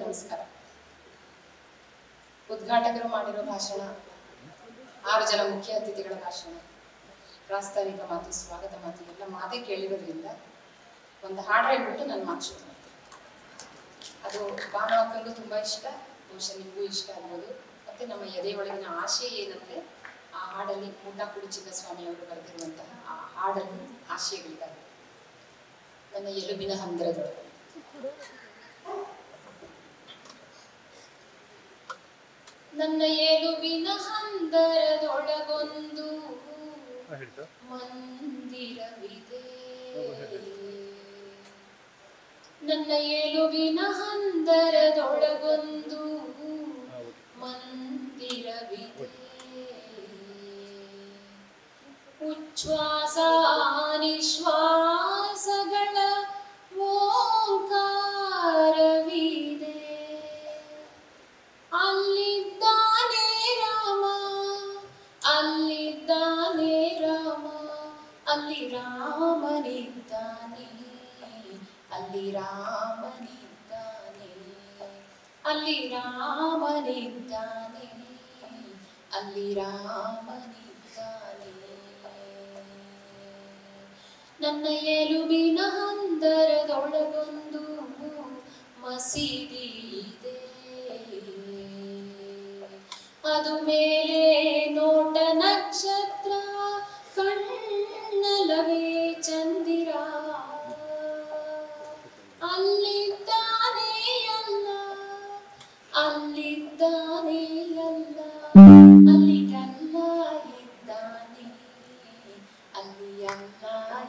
ನಮಸ್ಕಾರ. ಉದ್ಘಾಟಕರು ಮಾಡಿರೋ ಭಾಷಣ, 6 ಜನ ಮುಖ್ಯ ಅತಿಥಿಗಳ ಭಾಷಣ, ಪ್ರಾಸ್ತಾವಿಕ ಮಾತು, ಸ್ವಾಗತ ಮಾತು ಎಲ್ಲ ಮಾತೇ ಕೇಳಿರೋದ್ರಿಂದ ಒಂದು ಹಾಡು ಹೇಳ್ಬಿಟ್ಟು ನಾನು ಮಾತು ಶುರು ಮಾಡ್ತೀನಿ. ಅದು ಭಾನು ಅಕ್ಕಂಗೂ ತುಂಬ ಇಷ್ಟ, ಬಹುಶಃ ನಿಮಗೂ ಇಷ್ಟ ಆಗ್ಬೋದು. ಮತ್ತು ನಮ್ಮ ಎದೆ ಒಳಗಿನ ಆಶೆ ಏನಂದರೆ ಆ ಹಾಡಲ್ಲಿ ಊಟ ಕುಡಿ ಚಿನ್ನಸ್ವಾಮಿ ಅವರು ಬರೆದಿರುವಂತಹ ಆ ಹಾಡಲ್ಲಿ ಆಶಯಗಳಿದ್ದಾವೆ. ನನ್ನ ಎಲುಬಿನ ಹಂದರದೊಳಗೆ ನನ್ನ ಎಲುಬಿನ ಹಂದರದೊಳಗೊಂದು ಮಂದಿರವಿದೆ. ನನ್ನ ಎಲುಬಿನ ಹಂದರದೊಳಗೊಂದು ಮಂದಿರವಿದೆ. ಉಚ್ಛ್ವಾಸ ನಿಶ್ವಾಸಗಳ ಓಂಕಾರವಿದೆ. ಅಲ್ಲಿದ್ದಾನೆ ರಾಮ, ಅಲ್ಲಿದ್ದಾನೆ ರಾಮ, ಅಲ್ಲಿ ರಾಮನಿದ್ದಾನೆ, ಅಲ್ಲಿ ರಾಮನಿದ್ದಾನೆ, ಅಲ್ಲಿ ರಾಮನಿದ್ದಾನೆ, ಅಲ್ಲಿ ರಾಮನಿದ್ದಾನೆ. ನನ್ನ ಎಲುಬಿನ ಹಂದರದೊಳಗೊಂದು ಮಸೀದಿ ಇದೆ. ಅದು ಮೇಲೆ ನೋಟ ನಕ್ಷತ್ರ, ಕಣ್ಣಲವೇ ಚಂದಿರ. ಅಲ್ಲಿದ್ದಾನೆ ಅಲ್ಲ, ಅಲ್ಲಿದ್ದಾನೆ ಅಲ್ಲ, ಅಲ್ಲಿ ಅಲ್ಲ ಇದ್ದಾನೆ, ಅಲ್ಲಿ ಅಲ್ಲ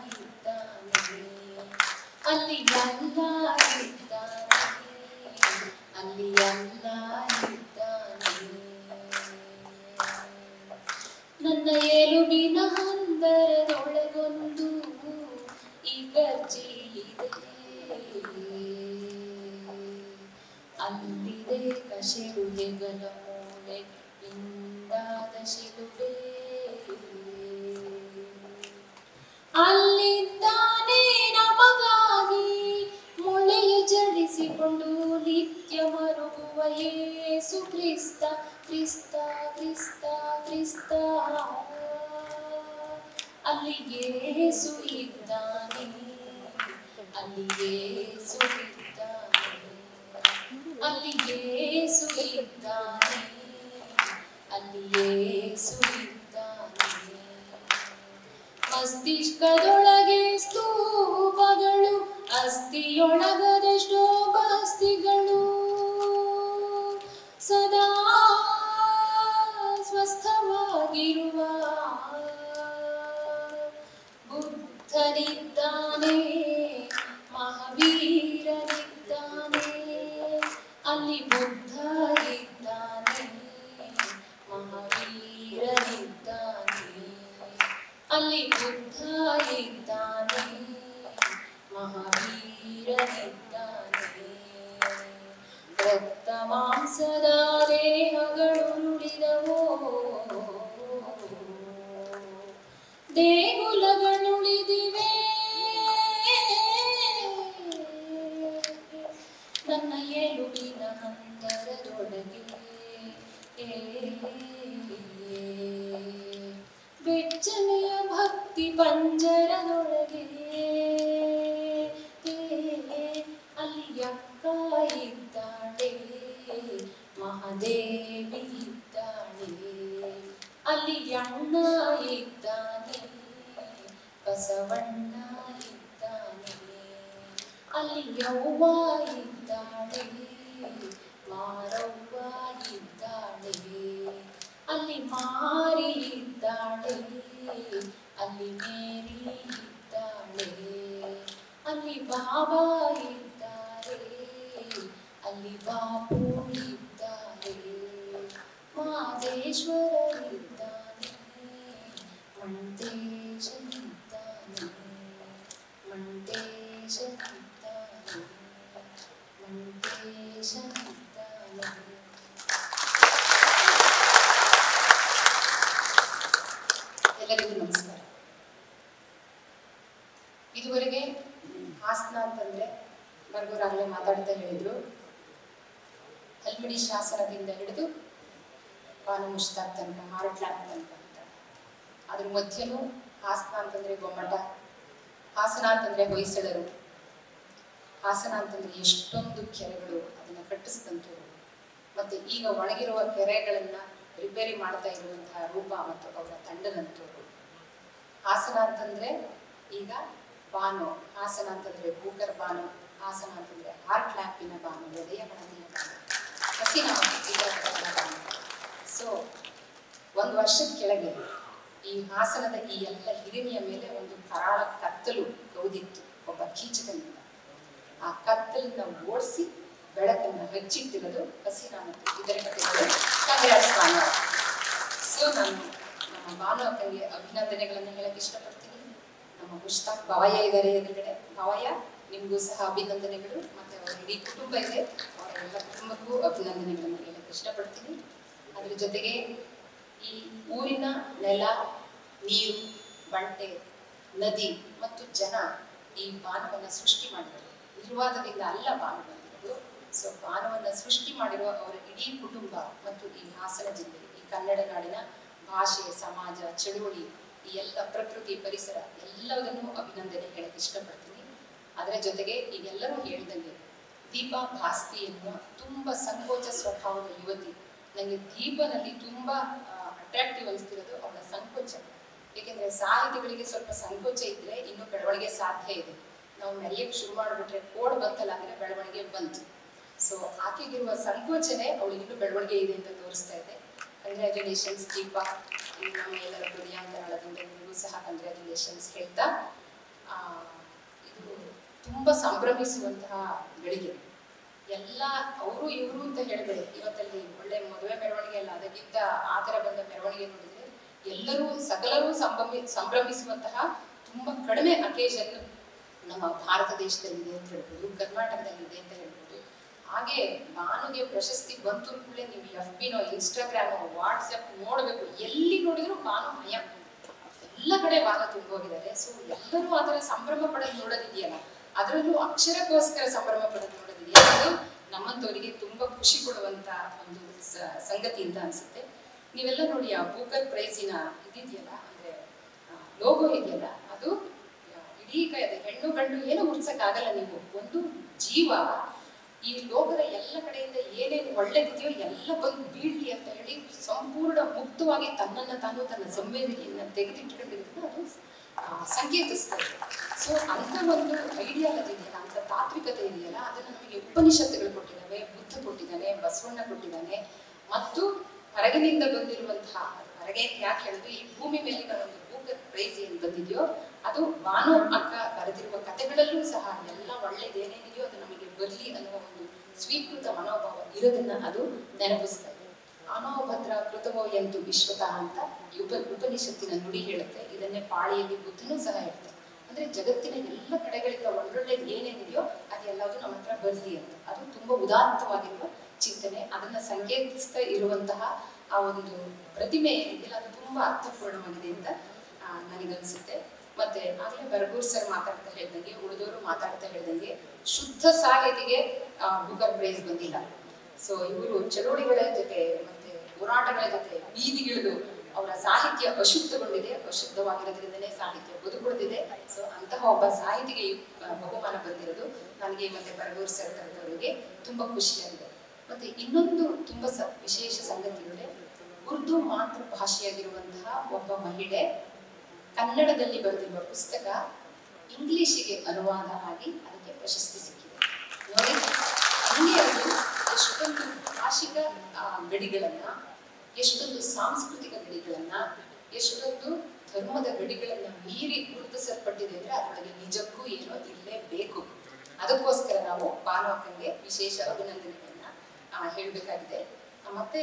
ಇದ್ದಾನೆ, ಅಲ್ಲಿ ಅಲ್ಲ ಇದ್ದಾನೆ, ಅಲ್ಲಿ ಅಲ್ಲ ಇದ್ದಾನೆ. ನನ್ನ ಎಲುಬಿನ ಹಂದರದೊಳಗೊಂದು ಇಗರ್ಜಿ ಇದೆ. ಅಲ್ಲಿದೆ ಕಶೆರು ಹೆಗಲ ಮೂಳೆ ಇಂದಾದ ಶಿಲುಬೆ. ಅಲ್ಲಿದ್ದಾನೆ ನಮಗಾಗಿ ಮೊಳೆಯ ಜಡಿಸಿಕೊಂಡು ನಿತ್ಯ ಮರುಗುವ ಯೇಸು ಕ್ರಿಸ್ತ, ಕ್ರಿಸ್ತ ಕ್ರಿಸ್ತ ಕ್ರಿಸ್ತ. ಅಲ್ಲಿ ಯೇಸು ಇದ್ದಾನೆ, ಅಲ್ಲಿ ಯೇಸು ಇದ್ದಾನೆ, ಅಲ್ಲಿ ಯೇಸು ಇದ್ದಾನೆ, ಅಲ್ಲಿ ಯೇಸು ಇದ್ದಾನೆ. ಮಸ್ತಿಷ್ಕದೊಳಗೆ ಸ್ತೂಪಗಳು, ಅಸ್ಥಿಯೊಳಗದೆಷ್ಟೋ ಬಸ್ತಿಗಳು. ಸದಾ ಸ್ವಸ್ಥವಾಗಿರುವ ಬುದ್ಧನಿದ್ದಾನೆ, ಮಹಾವೀರನಿದ್ದಾನೆ, ಅಲ್ಲಿ ಬುದ್ಧ ಇದ್ದಾನೆ, ಮಹಾವೀರನಿದ್ದಾನೆ, ಅಲ್ಲಿ ಬುದ್ಧ ಇದ್ದಾನೆ, ಮಹಾವೀರನಿದ್ದಾನೆ. ರಕ್ತ ಮಾಂಸದ ದೇಹಗಳು ನುಡಿದವೋ, ದೇಗುಲಗಳುಳಿದಿವೆ. ನನ್ನ ಎಲುಬಿನ ಹಂದರದೊಳಗೆ ಬೆಚ್ಚನೆಯ ಭಕ್ತಿ ಪಂಜರದೊಳಗೆ ಅಲ್ಲಿ ಅಕ್ಕ ಇದ್ದಾಳೆ, ಮಹಾದೇವಿ ಇದ್ದಾಳೆ, ಅಲ್ಲಿ ಅಣ್ಣ ಇದ್ದಾನೆ, ಬಸವಣ್ಣ ಇದ್ದಾನೆ, ಅಲ್ಲಿ ಯವ್ವ ಇದ್ದಾಳೆ, ಮಾರವ್ವ ಇದ್ದಾಳೆ, ಅಲ್ಲಿ ಮಾರಿ ಇದ್ದಾಳೆ, ಅಲ್ಲಿ ಮೇರಿ ಇದ್ದಾಳೆ, ಅಲ್ಲಿ ಬಾಬಾ ಇದ್ದಾರೆ, ಅಲ್ಲಿ ಬಾಪು ಇದ್ದಾರೆ, ಮಾದೇಶ್ವರ ಇದ್ದಾನೆ, ಮಂಟೇಶನಿದ್ದಾನೆ, ಮಂಟೇಶನಿದ್ದಾನೆ, ಮಂಟೇಶನಿದ್ದಾನೆ. ಎಲ್ಲರಿಗೂ ನಮಸ್ಕಾರ. ಇದುವರೆಗೆ ಹಾಸನ ಅಂತಂದರೆ ಬರ್ಗೋರಾಗಲೇ ಮಾತಾಡ್ತಾ ಹೇಳಿದರು. ಹಲ್ಮಿಡಿ ಶಾಸನದಿಂದ ಹಿಡಿದು ಬಾನು ಮುಷ್ತಾಕ್ ತನಕ, ಹಾರ್ಟ್ಲ್ಯಾಂಡ್ ತನಕ ಅಂತ. ಅದ್ರ ಮಧ್ಯನೂ ಹಾಸನ ಅಂತಂದ್ರೆ ಗೊಮ್ಮಟ, ಹಾಸನ ಅಂತಂದ್ರೆ ಹೊಯ್ಸಳರು, ಹಾಸನ ಅಂತಂದ್ರೆ ಎಷ್ಟೊಂದು ಕೆರೆಗಳು ಅದನ್ನ ಕಟ್ಟಿಸಿದಂಥವ್ರು, ಮತ್ತೆ ಈಗ ಒಣಗಿರುವ ಕೆರೆಗಳನ್ನ ರಿಪೇರಿ ಮಾಡ್ತಾ ಇರುವಂತಹ ರೂಪ ಮತ್ತು ಅವರ ತಂಡದಂಥವ್ರು. ಹಾಸನ ಅಂತಂದ್ರೆ ಈಗ ಬಾನು, ಹಾಸನ ಅಂತಂದ್ರೆ ಭೂಕರ್ ಬಾನು, ಹಾಸನ ಅಂತಂದ್ರೆ ಹಾರ್ಟ್ ಲ್ಯಾಂಪಿನ ಬಾನು, ಹೃದಯ ಗಣನೆಯ ಬಾನು, ಹಸಿನ ಬಾನು. ಸೊ ಒಂದು ವರ್ಷದ ಕೆಳಗೆ ಈ ಹಾಸನದ ಈ ಎಲ್ಲ ಹಿರಿಮೆಯ ಮೇಲೆ ಒಂದು ಕರಾಳ ಕತ್ತಲು ಕೌದಿತ್ತು ಒಬ್ಬ ಕೀಚಕನಿಂದ. ಆ ಕತ್ತಲನ್ನ ಓಡಿಸಿ ಬೆಳಕನ್ನು ಹಚ್ಚಿಟ್ಟಿರೋದು ಹಸೀನಾ ಮತ್ತು ಇದರ ಕಥೆಗಳು. ಕಂಗ್ರಾಟ್ಸ್ ಬಾನು. ಸೊ ನಾನು ನಮ್ಮ ಬಾನು ಅಕ್ಕನಿಗೆ ಅಭಿನಂದನೆಗಳನ್ನು ಹೇಳಕ್ಕೆ ಇಷ್ಟಪಡ್ತೀನಿ. ನಮ್ಮ ಮುಷ್ತಾಕ್ ಭವಯ್ಯ ಇದ್ದಾರೆ ಎದುರುಗಡೆ. ಭವಯ್ಯ, ನಿಮಗೂ ಸಹ ಅಭಿನಂದನೆಗಳು. ಮತ್ತೆ ಅವರ ಇಡೀ ಕುಟುಂಬ ಇದೆ, ಅವರ ಎಲ್ಲ ಕುಟುಂಬಕ್ಕೂ ಅಭಿನಂದನೆಗಳನ್ನು ಹೇಳಕ್ಕೆ ಇಷ್ಟಪಡ್ತೀನಿ. ಅದ್ರ ಜೊತೆಗೆ ಈ ಊರಿನ ನೆಲ, ನೀರು, ಬಂಟೆ, ನದಿ ಮತ್ತು ಜನ ಈ ಬಾನವನ್ನು ಸೃಷ್ಟಿ ಮಾಡಿದರು. ನಿರ್ವಾದದಿಂದ ಅಲ್ಲ ಬಾನು ಬಂದಿರೋದು. ಸೊ ಬಾನವನ್ನು ಸೃಷ್ಟಿ ಮಾಡಿರುವ ಅವರ ಇಡೀ ಕುಟುಂಬ ಮತ್ತು ಈ ಹಾಸನ ಜಿಲ್ಲೆ, ಈ ಕನ್ನಡ ನಾಡಿನ ಭಾಷೆ, ಸಮಾಜ, ಚಳುವಳಿ, ಈ ಎಲ್ಲ ಪ್ರಕೃತಿ, ಪರಿಸರ ಎಲ್ಲದನ್ನೂ ಅಭಿನಂದನೆ ಹೇಳಕ್ಕೆ ಇಷ್ಟಪಡ್ತೀನಿ. ಅದರ ಜೊತೆಗೆ ಈಗೆಲ್ಲರೂ ಹೇಳಿದಂಗೆ ದೀಪಾ ಭಾಸ್ತಿ ಎನ್ನುವ ತುಂಬಾ ಸಂಕೋಚ ಸ್ವಭಾವದ ಯುವತಿ. ನನಗೆ ದೀಪನಲ್ಲಿ ತುಂಬಾ ಅಟ್ರಾಕ್ಟಿವ್ ಅನಿಸ್ತಿರೋದು ಅವಳ ಸಂಕೋಚ. ಏಕೆಂದ್ರೆ ಸಾಹಿತಿಗಳಿಗೆ ಸ್ವಲ್ಪ ಸಂಕೋಚ ಇದ್ರೆ ಇನ್ನೂ ಬೆಳವಣಿಗೆ ಸಾಧ್ಯ ಇದೆ. ನಾವು ಮೆರೆಯಕ್ಕೆ ಶುರು ಮಾಡಿಬಿಟ್ರೆ ಕೋಡ್ ಬಂತಲ್ಲ ಅಂದ್ರೆ ಬೆಳವಣಿಗೆ ಬಂತು. ಸೊ ಆಕೆಗಿರುವ ಸಂಕೋಚನೆ ಅವಳಿಗೆ ಇನ್ನೂ ಬೆಳವಣಿಗೆ ಇದೆ ಅಂತ ತೋರಿಸ್ತಾ ಇದೆ. ಕಂಗ್ರ್ಯಾಚುಲೇಷನ್ಸ್ ದೀಪಾ. ನಮ್ಮ ಎಲ್ಲರ ಹೃದಯಾಂತರಾಳದಿಂದ ನಿಮಗೂ ಸಹ ಕಂಗ್ರ್ಯಾಚುಲೇಷನ್ಸ್ ಹೇಳ್ತಾ, ಇದು ತುಂಬಾ ಸಂಭ್ರಮಿಸುವಂತಹ ಗಳಿಗೆ. ಎಲ್ಲ ಅವರು ಇವರು ಅಂತ ಹೇಳಿದ್ರೆ ಇವತ್ತಲ್ಲಿ ಒಳ್ಳೆ ಮದುವೆ ಮೆರವಣಿಗೆ ಅಲ್ಲ, ಅದಕ್ಕಿಂತ ಆ ಥರ ಬಂದ ಮೆರವಣಿಗೆ ನೋಡಿದ್ರೆ ಎಲ್ಲರೂ ಸಕಲರೂ ಸಂಭ್ರಮಿಸುವಂತಹ ತುಂಬಾ ಕಡಿಮೆ ಅಕೇಶನ್ ನಮ್ಮ ಭಾರತ ದೇಶದಲ್ಲಿದೆ ಅಂತ ಹೇಳ್ಬೋದು, ಕರ್ನಾಟಕದಲ್ಲಿದೆ ಅಂತ ಹೇಳ್ಬೋದು. ಹಾಗೆ ಬಾನುಗೆ ಪ್ರಶಸ್ತಿ ಬಂತು ಕೂಡಲೇ ನೀವು FB-ನೋ, ಇನ್ಸ್ಟಾಗ್ರಾಮೋ, ವಾಟ್ಸಪ್ ನೋಡಬೇಕು, ಎಲ್ಲಿ ನೋಡಿದ್ರು ಬಾನು ಮಯ, ಎಲ್ಲ ಕಡೆ ಬಾನು ತುಂಬೋಗಿದ್ದಾರೆ. ಸೊ ಎಲ್ಲರೂ ಆ ಥರ ಸಂಭ್ರಮ ಪಡೋದು ನೋಡೋದಿದೆಯಲ್ಲ, ಅದರಲ್ಲೂ ಅಕ್ಷರಕ್ಕೋಸ್ಕರ ಸಂಭ್ರಮ ಪಡೋದು ನೋಡೋದಿದೆಯಲ್ಲ, ಅದು ನಮ್ಮಂತವರಿಗೆ ತುಂಬಾ ಖುಷಿ ಕೊಡುವಂತ ಒಂದು ಸಂಗತಿ ಅಂತ ಅನ್ಸುತ್ತೆ. ನೀವೆಲ್ಲ ನೋಡಿ ಆ ಬೂಕರ್ ಪ್ರೈಸಿನ ಇದಿದೆಯಲ್ಲ, ಅಂದ್ರೆ ಲೋಗೋ ಇದೆಯಲ್ಲ, ಅದು ಇಡೀ ಹೆಣ್ಣು ಗಂಡು ಏನೋ ಹುಡ್ಸಕ್ಕಾಗಲ್ಲ. ನೀವು ಒಂದು ಜೀವ ಈ ಲೋಕದ ಎಲ್ಲ ಕಡೆಯಿಂದ ಏನೇನು ಒಳ್ಳೇದಿದೆಯೋ ಎಲ್ಲ ಬಂದು ಬೀಳ್ಲಿ ಅಂತ ಹೇಳಿ ಸಂಪೂರ್ಣ ಮುಕ್ತವಾಗಿ ತನ್ನನ್ನು ತಾನು, ತನ್ನ ಸಂವೇದನೆಯನ್ನ ತೆಗೆದಿಟ್ಕೊಂಡಿರೋದನ್ನ ಅದು ಸಂಕೇತಿಸ್ತದೆ. ಸೊ ಅಂತ ಒಂದು ಐಡಿಯಾಲಜಿ ಇದೆಯಲ್ಲ, ಅಂತ ತಾತ್ವಿಕತೆ ಇದೆಯಲ್ಲ, ಅದನ್ನು ನಮಗೆ ಉಪನಿಷತ್ತುಗಳು ಕೊಟ್ಟಿದ್ದಾವೆ, ಬುದ್ಧ ಕೊಟ್ಟಿದ್ದಾನೆ, ಬಸವಣ್ಣ ಕೊಟ್ಟಿದ್ದಾನೆ. ಮತ್ತು ಹೊರಗಿನಿಂದ ಬಂದಿರುವಂತಹ, ಹೊರಗೆ ಯಾಕೆ ಹೇಳಿದ್ರೆ ಈ ಭೂಮಿ ಮೇಲಿನ ಒಂದು ಬೂಕರ್ ಪ್ರೈಸ್ ಏನು ಬಂದಿದೆಯೋ ಅದು ಬಾನು ಅಕ್ಕ ಬರೆದಿರುವ ಕಥೆಗಳಲ್ಲೂ ಸಹ ಎಲ್ಲ ಒಳ್ಳೇದೇನೇನಿದೆಯೋ ಅದು ನಮಗೆ ಬರಲಿ ಅನ್ನುವ ಒಂದು ಸ್ವೀಕೃತ ಮನೋಭಾವ ಇರೋದನ್ನ ಅದು ನೆನಪಿಸ್ತದೆ. ಅನೋಭದ್ರ ಕೃತವೋ ಎಂದು ವಿಶ್ವತಃ ಅಂತ ಉಪನಿಷತ್ತಿನ ನುಡಿ ಹೇಳುತ್ತೆ. ಇದನ್ನೇ ಪಾಳಿಯಲ್ಲಿ ಬುದ್ಧನೂ ಸಹ ಹೇಳ್ತಾರೆ. ಅಂದ್ರೆ ಜಗತ್ತಿನ ಎಲ್ಲ ಕಡೆಗಳಿಂದ ಒಳ್ಳೊಳ್ಳೆದು ಏನೇನಿದೆಯೋ ಅದೆಲ್ಲದು ನಮ್ಮ ಹತ್ರ ಬರಲಿ ಅಂತ. ಅದು ತುಂಬಾ ಉದಾತ್ತವಾಗಿರುವ ಚಿಂತನೆ. ಅದನ್ನ ಸಂಕೇತಿಸ್ತಾ ಇರುವಂತಹ ಆ ಒಂದು ಪ್ರತಿಮೆ ಏನಿದೆಯಲ್ಲ, ಅದು ತುಂಬಾ ಅರ್ಥಪೂರ್ಣವಾಗಿದೆ ಅಂತ ನನಗನ್ಸುತ್ತೆ. ಮತ್ತೆ ಆಗ್ಲೇ ಬರಗೂರ್ ಸರ್ ಮಾತಾಡ್ತಾ ಹೇಳ್ದಂಗೆ, ಉಳಿದವರು ಮಾತಾಡ್ತಾ ಹೇಳ್ದಂಗೆ, ಶುದ್ಧ ಸಾಹಿತಿಗೆ ಬೂಕರ್ ಪ್ರೈಸ್ ಬಂದಿಲ್ಲ. ಸೊ ಇವರು ಚಳುವಳಿಗಳ ಜೊತೆ ಮತ್ತೆ ಹೋರಾಟಗಳ ಜೊತೆ ಬೀದಿಗಿಳಿದು ಅವರ ಸಾಹಿತ್ಯ ಅಶುದ್ಧಗೊಂಡಿದೆ, ಅಶುದ್ಧವಾಗಿರೋದ್ರಿಂದನೇ ಸಾಹಿತ್ಯ ಬದುಕುಳಿದಿದೆ. ಸೊ ಅಂತಹ ಒಬ್ಬ ಸಾಹಿತಿಗೆ ಬಹುಮಾನ ಬಂದಿರೋದು ನನಗೆ ಮತ್ತೆ ಬರಗೂರ್ ಸರ್ ತರದವರಿಗೆ ತುಂಬಾ ಖುಷಿಯಾಗಿದೆ. ಮತ್ತೆ ಇನ್ನೊಂದು ತುಂಬಾ ವಿಶೇಷ ಸಂಗತಿ ಅಂದ್ರೆ, ಉರ್ದು ಮಾತೃ ಭಾಷೆಯಾಗಿರುವಂತಹ ಒಬ್ಬ ಮಹಿಳೆ ಕನ್ನಡದಲ್ಲಿ ಬರೆದಿರುವ ಪುಸ್ತಕ ಇಂಗ್ಲಿಷಿಗೆ ಅನುವಾದ ಆಗಿ ಅದಕ್ಕೆ ಪ್ರಶಸ್ತಿ ಸಿಕ್ಕಿದೆ. ನೋಡಿ, ಅಲ್ಲಿ ಅದು ಎಷ್ಟೊಂದು ಭಾಷಿಕ ಗಡಿಗಳನ್ನ, ಎಷ್ಟೊಂದು ಸಾಂಸ್ಕೃತಿಕ ಗಡಿಗಳನ್ನ, ಎಷ್ಟೊಂದು ಧರ್ಮದ ಗಡಿಗಳನ್ನ ಮೀರಿ ಗುರುತಿಸಲ್ಪಟ್ಟಿದೆ ಅಂದ್ರೆ ಅದರೊಳಗೆ ನಿಜಕ್ಕೂ ಏನೋ ಇರಲೇಬೇಕು. ಅದಕ್ಕೋಸ್ಕರ ನಾವು ಬಾನು ಅಕ್ಕಂಗೆ ವಿಶೇಷ ಅಭಿನಂದನೆಗಳನ್ನ ಹೇಳಬೇಕಾಗಿದೆ. ಮತ್ತೆ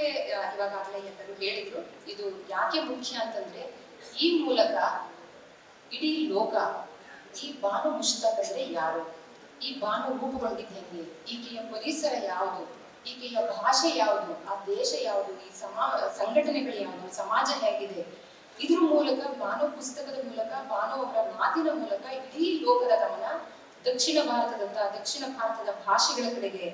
ಇವಾಗಲೇ ಎಲ್ಲರೂ ಹೇಳಿದ್ರು, ಇದು ಯಾಕೆ ಮುಖ್ಯ ಅಂತಂದ್ರೆ, ಈ ಮೂಲಕ ಇಡೀ ಲೋಕ ಈ ಬಾನು ಮುಷ್ತಾಕ್ ಅಂದ್ರೆ ಯಾರು, ಈ ಬಾನು ರೂಪುಗೊಂಡಿದ್ದ ಹೆಂಗೆ, ಈಕೆಯ ಪರಿಸರ ಯಾವುದು, ಈಕೆಯ ಭಾಷೆ ಯಾವುದು, ಆ ದೇಶ ಯಾವುದು, ಈ ಸಂಘಟನೆಗಳು ಯಾವುದು, ಸಮಾಜ ಹೇಗಿದೆ, ಇದ್ರ ಮೂಲಕ ಬಾನು ಪುಸ್ತಕದ ಮೂಲಕ, ಬಾನು ಅವರ ಮಾತಿನ ಮೂಲಕ ಇಡೀ ಲೋಕದ ಗಮನ ದಕ್ಷಿಣ ಭಾರತದ ಭಾಷೆಗಳ ಕಡೆಗೆ,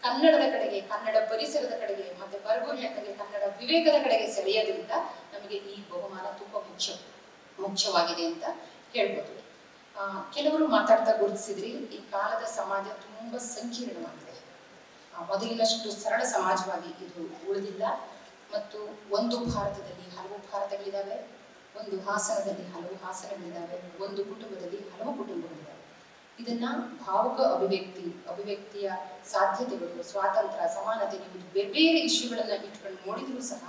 ಕನ್ನಡದ ಕಡೆಗೆ, ಕನ್ನಡ ಪರಿಸರದ ಕಡೆಗೆ, ಮತ್ತೆ ಬರಗೂರು ಹೆಣ್ಣಿಗೆ ಕನ್ನಡ ವಿವೇಕದ ಕಡೆಗೆ ಸೆಳೆಯೋದ್ರಿಂದ ನಮಗೆ ಈ ಬಹುಮಾನ ತುಂಬಾ ಮುಖ್ಯವಾಗಿದೆ ಅಂತ ಹೇಳ್ಬೋದು. ಕೆಲವರು ಮಾತಾಡ್ತಾ ಗುರುತಿಸಿದ್ರಿ, ಈ ಕಾಲದ ಸಮಾಜ ತುಂಬಾ ಸಂಕೀರ್ಣವಾಗಿದೆ. ಮೊದಲಿನಷ್ಟು ಸರಳ ಸಮಾಜವಾಗಿ ಇದು ಉಳಿದಿಲ್ಲ. ಮತ್ತು ಒಂದು ಭಾರತದಲ್ಲಿ ಹಲವು ಭಾರತಗಳಿದ್ದಾವೆ, ಒಂದು ಹಾಸನದಲ್ಲಿ ಹಲವು ಹಾಸನಗಳಿದ್ದಾವೆ, ಒಂದು ಕುಟುಂಬದಲ್ಲಿ ಹಲವು ಕುಟುಂಬಗಳಿದ್ದಾವೆ. ಇದನ್ನ ಭಾವುಕ ಅಭಿವ್ಯಕ್ತಿಯ ಸಾಧ್ಯತೆಗಳು, ಸ್ವಾತಂತ್ರ್ಯ, ಸಮಾನತೆ, ನೀವು ಬೇರೆ ಬೇರೆ ಇಶ್ಯೂಗಳನ್ನ ಇಟ್ಕೊಂಡು ನೋಡಿದ್ರು ಸಹ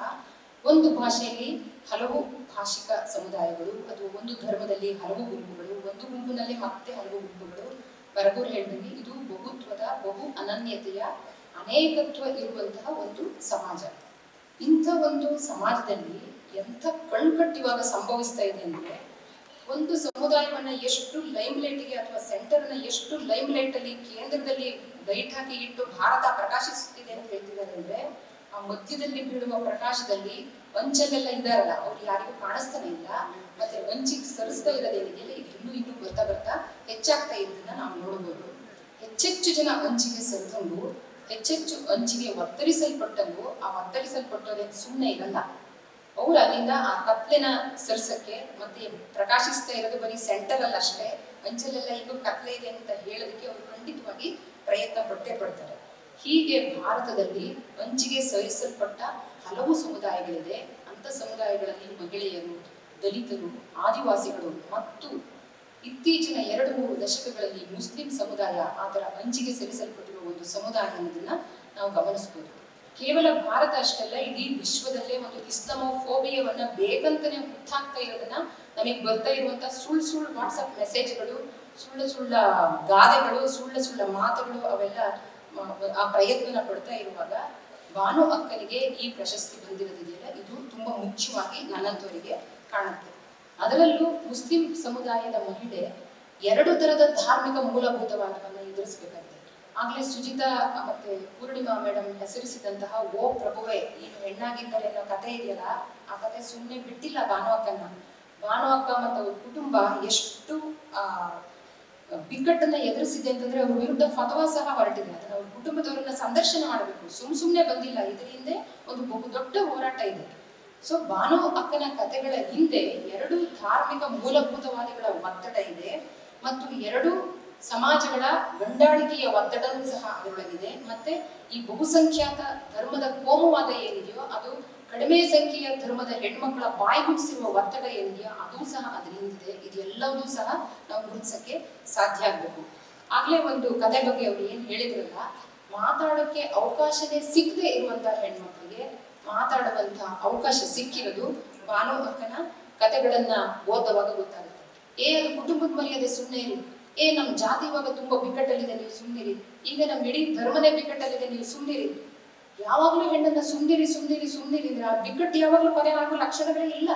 ಒಂದು ಭಾಷೆಯಲ್ಲಿ ಹಲವು ಭಾಷಿಕ ಸಮುದಾಯಗಳು, ಅಥವಾ ಒಂದು ಧರ್ಮದಲ್ಲಿ ಹಲವು ಗುಂಪುಗಳು, ಒಂದು ಗುಂಪಿನಲ್ಲಿ ಮತ್ತೆ ಹಲವು ಗುಂಪುಗಳು. ಬರಗೂರು ಹೇಳಿದಂಗೆ ಇದು ಬಹುತ್ವದ, ಬಹು ಅನನ್ಯತೆಯ, ಅನೇಕತ್ವ ಇರುವಂತಹ ಒಂದು ಸಮಾಜ. ಇಂಥ ಒಂದು ಸಮಾಜದಲ್ಲಿ ಎಂಥ ಕಣ್ಕಟ್ಟಿವಾಗ ಸಂಭವಿಸ್ತಾ ಇದೆ ಅಂದ್ರೆ, ಒಂದು ಸಮುದಾಯವನ್ನ ಎಷ್ಟು ಲೈಮ್ಲೈಟ್ಗೆ ಅಥವಾ ಸೆಂಟರ್ನ ಎಷ್ಟು ಲೈಮ್ಲೈಟ್ ಅಲ್ಲಿ, ಕೇಂದ್ರದಲ್ಲಿ ಲೈಟ್ ಹಾಕಿ ಇಟ್ಟು ಭಾರತ ಪ್ರಕಾಶಿಸುತ್ತಿದೆ ಅಂತ ಹೇಳ್ತಿದ್ದಾರೆ ಅಂದ್ರೆ, ಆ ಮಧ್ಯದಲ್ಲಿ ಬೀಳುವ ಪ್ರಕಾಶದಲ್ಲಿ ಅಂಚಲ್ಲೆಲ್ಲ ಇದಾರಲ್ಲ ಅವ್ರು ಯಾರಿಗೂ ಕಾಣಿಸ್ತಾನೆ ಇಲ್ಲ. ಮತ್ತೆ ಅಂಚಿಗೆ ಸರಿಸ್ತಾ ಇರೋದೇನಿದೆಯಲ್ಲ ಇದು ಇನ್ನೂ ಬರ್ತಾ ಬರ್ತಾ ಹೆಚ್ಚಾಗ್ತಾ ಇದ್ದನ್ನ ನಾವು ನೋಡಬಹುದು. ಹೆಚ್ಚೆಚ್ಚು ಜನ ಅಂಚಿಗೆ ಸರಿದಂಗೂ, ಹೆಚ್ಚೆಚ್ಚು ಅಂಚಿಗೆ ಒತ್ತರಿಸಲ್ಪಟ್ಟಂಗೂ, ಆ ಒತ್ತರಿಸಲ್ಪಟ್ಟೋದೇ ಸುಮ್ಮನೆ ಇರಲ್ಲ. ಅವ್ರು ಅಲ್ಲಿಂದ ಆ ಕತ್ಲೆನ ಸರಿಸಕ್ಕೆ, ಮತ್ತೆ ಪ್ರಕಾಶಿಸ್ತಾ ಇರೋದು ಬರೀ ಸೆಂಟರ್ ಅಲ್ಲಿ ಅಷ್ಟೇ, ಅಂಚಲೆಲ್ಲ ಈಗ ಕತ್ಲೆ ಇದೆ ಅಂತ ಹೇಳೋದಕ್ಕೆ ಅವರು ಖಂಡಿತವಾಗಿ ಪ್ರಯತ್ನ ಪಡ್ತಾರೆ. ಹೀಗೆ ಭಾರತದಲ್ಲಿ ಅಂಚಿಗೆ ಸರಿಸಲ್ಪಟ್ಟ ಹಲವು ಸಮುದಾಯಗಳಿದೆ. ಅಂತ ಸಮುದಾಯಗಳಲ್ಲಿ ಮಹಿಳೆಯರು, ದಲಿತರು, ಆದಿವಾಸಿಗಳು ಮತ್ತು ಇತ್ತೀಚಿನ 2-3 ದಶಕಗಳಲ್ಲಿ ಮುಸ್ಲಿಂ ಸಮುದಾಯ ಆ ಥರ ಅಂಚಿಗೆ ಸರಿಸಲ್ಪಟ್ಟಿರುವ ಒಂದು ಸಮುದಾಯ ಅನ್ನೋದನ್ನ ನಾವು ಗಮನಿಸಬಹುದು. ಕೇವಲ ಭಾರತ ಅಷ್ಟಲ್ಲ, ಇಡೀ ವಿಶ್ವದಲ್ಲೇ ಒಂದು ಇಸ್ಲಾಮೋಫೋಬಿಯಾವನ್ನ ಬೇಕಂತಾನೆ ಹುಟ್ಟಾಕ್ತಾ ಇರೋದನ್ನ ನಮಗೆ ಬರ್ತಾ ಇರುವಂತಹ ಸುಳ್ಳು ವಾಟ್ಸಪ್ ಮೆಸೇಜ್ಗಳು, ಸುಳ್ಳ ಗಾದೆಗಳು, ಸುಳ್ಳ ಮಾತುಗಳು, ಅವೆಲ್ಲ ಆ ಪ್ರಯತ್ನ ಪಡ್ತಾ ಇರುವಾಗ ಬಾನು ಅಕ್ಕನಿಗೆ ಈ ಪ್ರಶಸ್ತಿ ಬಂದಿರೋದಿದೆಯಲ್ಲ, ಇದು ತುಂಬಾ ಮುಖ್ಯವಾಗಿ ನನ್ನಂತವರಿಗೆ ಕಾಣುತ್ತೆ. ಅದರಲ್ಲೂ ಮುಸ್ಲಿಂ ಸಮುದಾಯದ ಮಹಿಳೆ 2 ತರದ ಧಾರ್ಮಿಕ ಮೂಲಭೂತವಾದವನ್ನ ಎದುರಿಸಬೇಕಾಗಿದೆ. ಆಗ್ಲೇ ಸುಜಿತಾ ಮತ್ತೆ ಪೂರ್ಣಿಮಾ ಮೇಡಮ್ ಹೆಸರಿಸಿದಂತಹ ಓ ಪ್ರಭುವೆ ನೀನು ಹೆಣ್ಣಾಗಿದ್ದರೆ ಅನ್ನೋ ಕಥೆ ಇದೆಯಲ್ಲ, ಆ ಕಥೆ ಸುಮ್ಮನೆ ಬಿಟ್ಟಿಲ್ಲ ಬಾನು ಅಕ್ಕನ. ಬಾನು ಅಕ್ಕ ಮತ್ತು ಅವ್ರ ಕುಟುಂಬ ಎಷ್ಟು ಬಿಕ್ಕಟ್ಟನ್ನ ಎದುರಿಸಿದೆ ಅಂತಂದ್ರೆ, ಅವ್ರ ವಿರುದ್ಧ ಫತವಾ ಸಹ ಹೊರಟಿದೆ. ಅದನ್ನ ಅವ್ರ ಕುಟುಂಬದವರನ್ನ ಸಂದರ್ಶನ ಮಾಡಬೇಕು, ಸುಮ್ಮನೆ ಬಂದಿಲ್ಲ. ಇದರ ಹಿಂದೆ ಒಂದು ಬಹುದೊಡ್ಡ ಹೋರಾಟ ಇದೆ. ಸೊ ಬಾನು ಅಕ್ಕನ ಕಥೆಗಳ ಹಿಂದೆ 2 ಧಾರ್ಮಿಕ ಮೂಲಭೂತವಾದಿಗಳ ಒತ್ತಡ ಇದೆ, ಮತ್ತು 2 ಸಮಾಜಗಳ ಗಂಡಾಳಿಕೆಯ ಒತ್ತಡವೂ ಸಹ ಅದರೊಳಗಿದೆ. ಮತ್ತೆ ಈ ಬಹುಸಂಖ್ಯಾತ ಧರ್ಮದ ಕೋಮುವಾದ ಏನಿದೆಯೋ, ಅದು ಕಡಿಮೆ ಸಂಖ್ಯೆಯ ಧರ್ಮದ ಹೆಣ್ಮಕ್ಳ ಬಾಯಿ ಮುಗಿಸಿರುವ ಒತ್ತಡ ಏನಿದೆಯೋ ಅದು ಸಹ ಅದ್ರ ಹಿಂದಿದೆ. ಇದೆಲ್ಲವೂ ಸಹ ನಾವು ಗುರುತಿಸಕ್ಕೆ ಸಾಧ್ಯ ಆಗ್ಬೇಕು. ಆಗ್ಲೇ ಒಂದು ಕತೆ ಬಗ್ಗೆ ಅವ್ರು ಏನ್ ಹೇಳಿದ್ರಲ್ಲ, ಮಾತಾಡೋಕೆ ಅವಕಾಶನೇ ಸಿಕ್ಕದೆ ಇರುವಂತಹ ಹೆಣ್ಮಕ್ಳಿಗೆ ಮಾತಾಡುವಂತ ಅವಕಾಶ ಸಿಕ್ಕಿರೋದು ಬಾನು ಅಕ್ಕನ ಕತೆಗಳನ್ನ ಓದುವಾಗ ಗೊತ್ತಾಗುತ್ತೆ. ಅದು ಕುಟುಂಬದ ಮರ್ಯಾದೆ ಸುಮ್ಮನೆ ಇರಿ, ನಮ್ ಜಾತಿ ಇವಾಗ ತುಂಬಾ ಬಿಕ್ಕಟ್ಟಲ್ಲಿದೆ, ನೀವು ಸುಮ್ಮನಿರಿ. ಈಗ ನಮ್ ಇಡೀ ಧರ್ಮನೇ ಬಿಕ್ಕಟ್ಟಲ್ಲಿದೆ, ನೀವು ಸುಮ್ಮನಿರಿ. ಯಾವಾಗ್ಲೂ ಹೆಣ್ಣನ್ನ ಸುಮ್ಮನಿರಿ ಅಂದ್ರೆ ಆ ಬಿಕ್ಕಟ್ಟು ಯಾವಾಗ್ಲೂ ಕೊನೆ ಆಗೋ ಲಕ್ಷಣಗಳೇ ಇಲ್ಲ.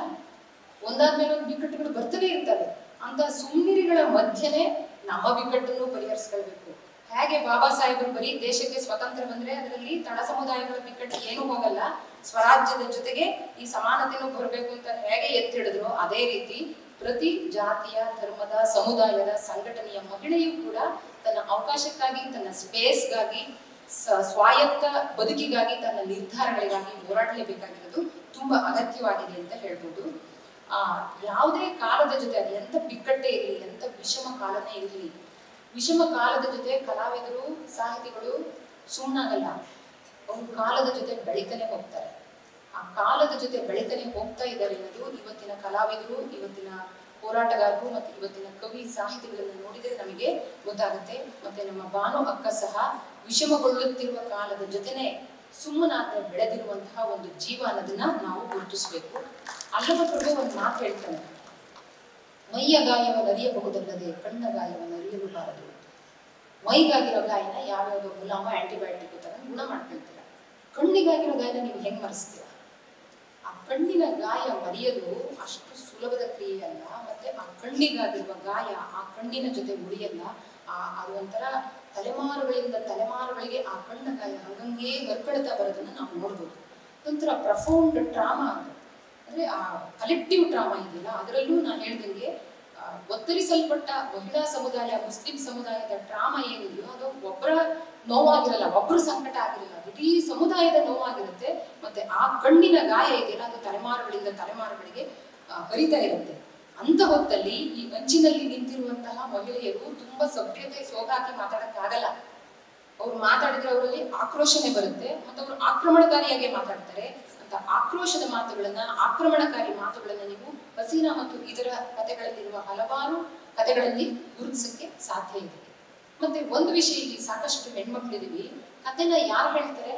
ಒಂದಾದ್ಮೇಲೆ ಒಂದು ಬಿಕ್ಕಟ್ಟುಗಳು ಬರ್ತಲೇ ಇರ್ತವೆ. ಅಂತ ಸುಮ್ಮನಿರಿಗಳ ಮಧ್ಯೆ ನಮ್ಮ ಬಿಕ್ಕಟ್ಟನ್ನು ಪರಿಹರಿಸ್ಕೊಳ್ಬೇಕು. ಹೇಗೆ ಬಾಬಾ ಸಾಹೇಬರು ಬರೀ ದೇಶಕ್ಕೆ ಸ್ವತಂತ್ರ ಬಂದ್ರೆ ಅದರಲ್ಲಿ ತಳ ಸಮುದಾಯಗಳ ಬಿಕ್ಕಟ್ಟು ಏನೂ ಹೋಗಲ್ಲ, ಸ್ವರಾಜ್ಯದ ಜೊತೆಗೆ ಈ ಸಮಾನತೆನೂ ಬರಬೇಕು ಅಂತ ಹೇಗೆ ಎತ್ತಿಡಿದ್ರು, ಅದೇ ರೀತಿ ಪ್ರತಿ ಜಾತಿಯ, ಧರ್ಮದ, ಸಮುದಾಯದ, ಸಂಘಟನೆಯ ಮಹಿಳೆಯೂ ಕೂಡ ತನ್ನ ಅವಕಾಶಕ್ಕಾಗಿ, ತನ್ನ ಸ್ಪೇಸ್ಗಾಗಿ, ಸ್ವಾಯತ್ತ ಬದುಕಿಗಾಗಿ, ತನ್ನ ನಿರ್ಧಾರಗಳಿಗಾಗಿ ಹೋರಾಡಲೇಬೇಕಾಗಿರೋದು ತುಂಬಾ ಅಗತ್ಯವಾಗಿದೆ ಅಂತ ಹೇಳ್ಬೋದು. ಯಾವುದೇ ಕಾಲದ ಜೊತೆ, ಅದು ಎಂತ ಬಿಕ್ಕಟ್ಟೇ ಇರಲಿ, ಎಂತ ವಿಷಮ ಕಾಲನೇ ಇರಲಿ, ವಿಷಮ ಕಾಲದ ಜೊತೆ ಕಲಾವಿದರು, ಸಾಹಿತಿಗಳು ಸುಮ್ಮನಾಗಲ್ಲ. ಅವರು ಕಾಲದ ಜೊತೆ ಬೆಳಿತಾನೆ ಹೋಗ್ತಾರೆ. ಆ ಕಾಲದ ಜೊತೆ ಬೆಳಿತಾನೆ ಹೋಗ್ತಾ ಇದ್ದಾರೆ ಅನ್ನೋದು ಇವತ್ತಿನ ಕಲಾವಿದರು, ಇವತ್ತಿನ ಹೋರಾಟಗಾರರು ಮತ್ತು ಇವತ್ತಿನ ಕವಿ ಸಾಹಿತಿಗಳನ್ನು ನೋಡಿದ್ರೆ ನಮಗೆ ಗೊತ್ತಾಗುತ್ತೆ. ಮತ್ತೆ ನಮ್ಮ ಬಾನು ಅಕ್ಕ ಸಹ ವಿಷಮಗೊಳ್ಳುತ್ತಿರುವ ಕಾಲದ ಜೊತೆನೆ ಸುಮ್ಮನಾದ್ರೆ ಬೆಳೆದಿರುವಂತಹ ಒಂದು ಜೀವ ಅನ್ನೋದನ್ನ ನಾವು ಗುರುತಿಸ್ಬೇಕು. ಅಲ್ಲವ ಪ್ರಭು ಒಂದು ಮಾತು ಹೇಳ್ತಾನೆ, ಮೈಯ ಗಾಯವನ್ನು ಅರಿಯಬಹುದಲ್ಲದೆ ಕಣ್ಣ ಗಾಯವನ್ನು ಅರಿಯಬಾರದು. ಮೈಗಾಗಿರೋ ಗಾಯನ ಯಾವ್ಯಾವುದೋ ಮುಲಾಮ, ಆಂಟಿಬಯೋಟಿಕ್ ತರ ಗುಣ ಮಾಡ್ಕೊಳ್ತೀರ. ಕಣ್ಣಿಗಾಗಿರೋ ಗಾಯನ ನೀವು ಹೆಂಗ್ ಮರೆಸ್ತೀರ? ಆ ಕಣ್ಣಿನ ಗಾಯ ಮರೆಯೋದು ಅಷ್ಟು ಸುಲಭದ ಕ್ರಿಯೆ ಅಲ್ಲ. ಮತ್ತೆ ಆ ಕಣ್ಣಿಗಾಗಿರುವ ಗಾಯ ಆ ಕಣ್ಣಿನ ಜೊತೆ ಉಳಿಯಲ್ಲ. ಅದು ಒಂಥರ ತಲೆಮಾರುಗಳಿಂದ ತಲೆಮಾರುಗಳಿಗೆ ಆ ಕಣ್ಣ ಗಾಯ ಹಂಗಂಗೆ ಗರ್ಕಡ್ತಾ ಬರೋದನ್ನ ನಾವು ನೋಡ್ಬೋದು. ಒಂಥರ ಪ್ರಫೌಂಡ್ ಟ್ರಾಮಾ ಅಂದ್ರೆ ಆ ಕಲೆಕ್ಟಿವ್ ಟ್ರಾಮಾ ಇದೆಯಲ್ಲ, ಅದರಲ್ಲೂ ನಾನು ಹೇಳ್ದಂಗೆ ಒತ್ತರಿಸಲ್ಪಟ್ಟ ಮಹಿಳಾ ಸಮುದಾಯ, ಮುಸ್ಲಿಂ ಸಮುದಾಯದ ಡ್ರಾಮಾ ಏನಿದೆಯೋ ಅದು ಒಬ್ಬರ ನೋವಾಗಿರಲ್ಲ, ಒಬ್ಬರು ಸಂಕಟ ಆಗಿರಲ್ಲ, ಇಡೀ ಸಮುದಾಯದ ನೋವಾಗಿರುತ್ತೆ. ಮತ್ತೆ ಆ ಕಣ್ಣಿನ ಗಾಯ ಇದೆಯಲ್ಲ ಅದು ತಲೆಮಾರುಗಳಿಂದ ತಲೆಮಾರುಗಳಿಗೆ ಹರಿತಾ ಇರುತ್ತೆ. ಅಂತ ಹೊತ್ತಲ್ಲಿ ಈ ಅಂಚಿನಲ್ಲಿ ನಿಂತಿರುವಂತಹ ಮಹಿಳೆಯರು ತುಂಬಾ ಸಭ್ಯತೆ ಸೋಗಾಕಿ ಮಾತಾಡಕ್ಕಾಗಲ್ಲ. ಅವ್ರು ಮಾತಾಡಿದ್ರೆ ಅವರಲ್ಲಿ ಆಕ್ರೋಶನೆ ಬರುತ್ತೆ, ಮತ್ತೆ ಅವರು ಆಕ್ರಮಣಕಾರಿಯಾಗಿ ಮಾತಾಡ್ತಾರೆ. ಅಂತ ಆಕ್ರೋಶದ ಮಾತುಗಳನ್ನ, ಆಕ್ರಮಣಕಾರಿ ಮಾತುಗಳನ್ನ ನೀವು ಹಸೀನಾ ಮತ್ತು ಇದರ ಕಥೆಗಳಲ್ಲಿರುವ ಹಲವಾರು ಕಥೆಗಳಲ್ಲಿ ಗುರುತಿಸಕ್ಕೆ ಸಾಧ್ಯ ಇದೆ. ಮತ್ತೆ ಒಂದು ವಿಷಯ, ಇಲ್ಲಿ ಸಾಕಷ್ಟು ಹೆಣ್ಮಕ್ಳಿದೀವಿ, ಕಥೆನ ಯಾರು ಹೇಳ್ತಾರೆ?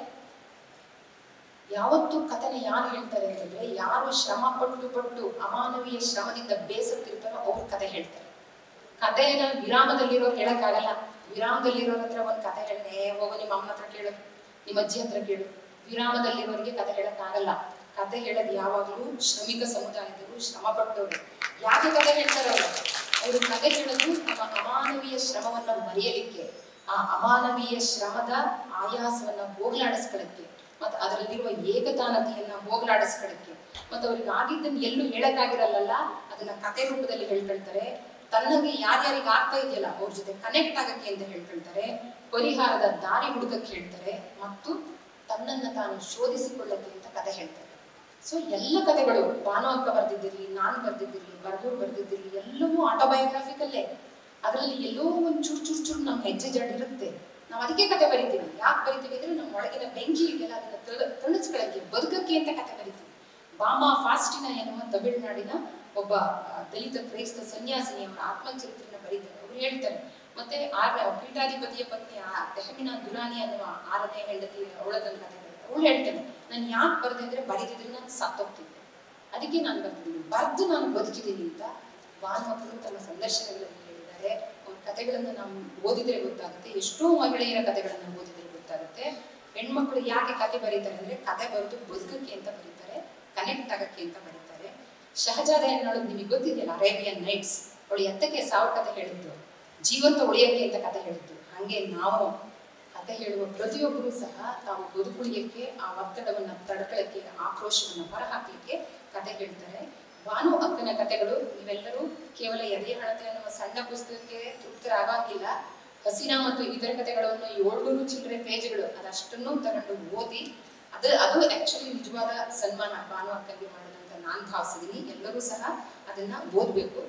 ಯಾವತ್ತು ಕಥೆನ ಯಾರು ಹೇಳ್ತಾರೆ ಅಂತಂದ್ರೆ, ಯಾರು ಶ್ರಮ ಪಟ್ಟು ಅಮಾನವೀಯ ಶ್ರಮದಿಂದ ಬೇಸತ್ತಿರ್ತಾರೋ ಅವ್ರು ಕಥೆ ಹೇಳ್ತಾರೆ. ಕಥೆನ ವಿರಾಮದಲ್ಲಿರೋರು ಹೇಳಕ್ಕಾಗಲ್ಲ. ವಿರಾಮದಲ್ಲಿರೋರ ಹತ್ರ ಒಂದು ಕಥೆ ಹೇಳೇ ಹೋಗು, ನಿಮ್ಮ ಅಮ್ಮನ ಹತ್ರ ಕೇಳು, ನಿಮ್ಮ ಅಜ್ಜಿ ಹತ್ರ ಕೇಳು. ವಿರಾಮದಲ್ಲಿರೋರಿಗೆ ಕಥೆ ಹೇಳಕ್ಕಾಗಲ್ಲ. ಕಥೆ ಹೇಳೋದು ಯಾವಾಗಲೂ ಶ್ರಮಿಕ ಸಮುದಾಯದವರು, ಶ್ರಮ ಪಟ್ಟವರು. ಯಾಕೆ ಕಥೆ ಹೇಳ್ತಾರೆ ಅವರು ಕಥೆ ಹೇಳೋದು ನಮ್ಮ ಅಮಾನವೀಯ ಶ್ರಮವನ್ನ ಮರೆಯಲಿಕ್ಕೆ, ಆ ಅಮಾನವೀಯ ಶ್ರಮದ ಆಯಾಸವನ್ನ ಹೋಗಲಾಡಿಸ್ಕೊಳ್ಳಕ್ಕೆ, ಮತ್ತೆ ಅದರಲ್ಲಿರುವ ಏಕತಾನತೆಯನ್ನ ಹೋಗಲಾಡಿಸ್ಕೊಳ್ಳಕ್ಕೆ, ಮತ್ತೆ ಅವ್ರಿಗೆ ಆಗಿದ್ದನ್ನು ಎಲ್ಲೂ ಹೇಳಕ್ಕಾಗಿರಲ್ಲ, ಅದನ್ನ ಕಥೆ ರೂಪದಲ್ಲಿ ಹೇಳ್ಕೊಳ್ತಾರೆ. ತನ್ನಗೆ ಯಾರ್ಯಾರಿಗೆ ಆಗ್ತಾ ಇದೆಯಲ್ಲ ಅವ್ರ ಜೊತೆ ಕನೆಕ್ಟ್ ಆಗಕ್ಕೆ ಅಂತ ಹೇಳ್ಕೊಳ್ತಾರೆ. ಪರಿಹಾರದ ದಾರಿ ಹುಡುಕಕ್ಕೆ ಹೇಳ್ತಾರೆ, ಮತ್ತು ತನ್ನನ್ನ ತಾನು ಶೋಧಿಸಿಕೊಳ್ಳಕ್ಕೆ ಅಂತ ಕಥೆ ಹೇಳ್ತಾರೆ. ಸೊ ಎಲ್ಲ ಕಥೆಗಳು, ಭಾನು ಅಕ್ಕ ಬರ್ದಿದ್ದಿರ್ಲಿ, ನಾನು ಬರ್ದಿದ್ದಿರ್ಲಿ, ಬರಗೂರು ಬರ್ದಿದ್ದಿರ್ಲಿ, ಎಲ್ಲವೂ ಆಟೋಬಯೋಗ್ರಾಫಿಕಲ್ಲೇ. ಅದರಲ್ಲಿ ಎಲ್ಲೋ ಒಂದು ಚೂರು ನಮ್ಮ ಹೆಜ್ಜೆ ಜಡ್ ಇರುತ್ತೆ. ನಾವು ಅದಕ್ಕೆ ಕತೆ ಬರಿತೀವಿ. ಯಾಕೆ ಬರಿತೀವಿ ಅಂದ್ರೆ ನಮ್ಮ ಒಳಗಿನ ಬೆಂಕಿ ಇದೆಯಲ್ಲ ಅದನ್ನ ತಣಿಸ್ಕೊಳ್ಳಕ್ಕೆ, ಬದುಕಕ್ಕೆ ಅಂತ ಕತೆ ಬರಿತೀವಿ. ಬಾಮಾ ಫಾಸ್ಟಿನಾ ಎನ್ನುವ ತಮಿಳುನಾಡಿನ ಒಬ್ಬ ದಲಿತ ಕ್ರೈಸ್ತ ಸನ್ಯಾಸಿನಿ ಅವರ ಆತ್ಮಚರಿತ್ರೆಯನ್ನು ಬರೀತಾರೆ. ಅವರು ಹೇಳ್ತಾರೆ, ಮತ್ತೆ ಪೀಠಾಧಿಪತಿಯ ಪತ್ನಿ ತೆಹಮಿನಾ ದುರಾನಿ ಅನ್ನುವ 6ನೇ ಹೆಂಡತಿ ಅವಳದನ್ನು ಕತೆ ಬರೀತಾರೆ. ಅವಳು ಹೇಳ್ತಾನೆ, ನಾನು ಯಾಕೆ ಬರ್ದೆ ಅಂದ್ರೆ ಬರೀತಿದ್ರೆ ನಾನು ಸತ್ತೋಗ್ತಿದ್ದೆ, ಅದಕ್ಕೆ ನಾನು ಬರ್ತಿದ್ದೀನಿ, ಬರ್ದು ನಾನು ಬದುಕಿದ್ದೀನಿ ಅಂತ ಭಾನು ಮಕ್ಕಳು ತಮ್ಮ ಸಂದರ್ಶನಗಳಲ್ಲಿ ಹೇಳಿದ್ದಾರೆ. ಅವ್ರ ಕಥೆಗಳನ್ನ ನಾವು ಓದಿದ್ರೆ ಗೊತ್ತಾಗುತ್ತೆ, ಎಷ್ಟೋ ಮಹಿಳೆಯರ ಕಥೆಗಳನ್ನ ಓದಿದ್ರೆ ಗೊತ್ತಾಗುತ್ತೆ. ಹೆಣ್ಮಕ್ಳು ಯಾಕೆ ಕಥೆ ಬರೀತಾರೆ ಅಂದ್ರೆ ಕಥೆ ಬರೆದು ಬದುಕಕ್ಕೆ ಅಂತ ಬರೀತಾರೆ, ಕನೆಕ್ಟ್ ಆಗಕ್ಕೆ ಅಂತ ಬರೀತಾರೆ. ಶಹಜಾದ ಅನ್ನೋದು ನಿಮಗೆ ಗೊತ್ತಿದೆಯಲ್ಲ, ಅರೇಬಿಯನ್ ನೈಟ್ಸ್, ಅವಳು ಎತ್ತಕ್ಕೆ ಸಾವು ಕಥೆ ಹೇಳಿದ್ದು, ಜೀವಂತ ಉಳಿಯಕ್ಕೆ ಅಂತ ಕಥೆ ಹೇಳಿದ್ದು. ಹಾಗೆ ನಾವು ಕಥೆ ಹೇಳುವ ಪ್ರತಿಯೊಬ್ಬರೂ ಸಹ ತಾವು ಬದುಕುಳಿಯಕ್ಕೆ, ಆ ಒತ್ತಡವನ್ನ ತಡ್ಕೊಳ್ಳಕ್ಕೆ, ಆಕ್ರೋಶವನ್ನ ಹೊರಹಾಕ್ಲಿಕ್ಕೆ ಕಥೆ ಹೇಳ್ತಾರೆ. ಭಾನು ಅಕ್ಕನ ಕಥೆಗಳು ನೀವೆಲ್ಲರೂ ಕೇವಲ ಎದೆಯ ಹಣತೆ ಅನ್ನುವ ಸಣ್ಣ ಪುಸ್ತಕಕ್ಕೆ ತೃಪ್ತರಾಗಂಗಿಲ್ಲ. ಹಸೀನಾ ಮತ್ತು ಇದರ ಕಥೆಗಳನ್ನು 700 ಚಿಲ್ಲರೆ ಪೇಜ್ಗಳು ಅದಷ್ಟನ್ನು ತಗೊಂಡು ಓದಿ, ಅದು ಆಕ್ಚುಲಿ ನಿಜವಾದ ಸನ್ಮಾನ ಭಾನು ಅಕ್ಕನಿಗೆ ಮಾಡೋದಂತ ನಾನು ಭಾವಿಸಿದ್ದೀನಿ. ಎಲ್ಲರೂ ಸಹ ಅದನ್ನ ಓದ್ಬೇಕು.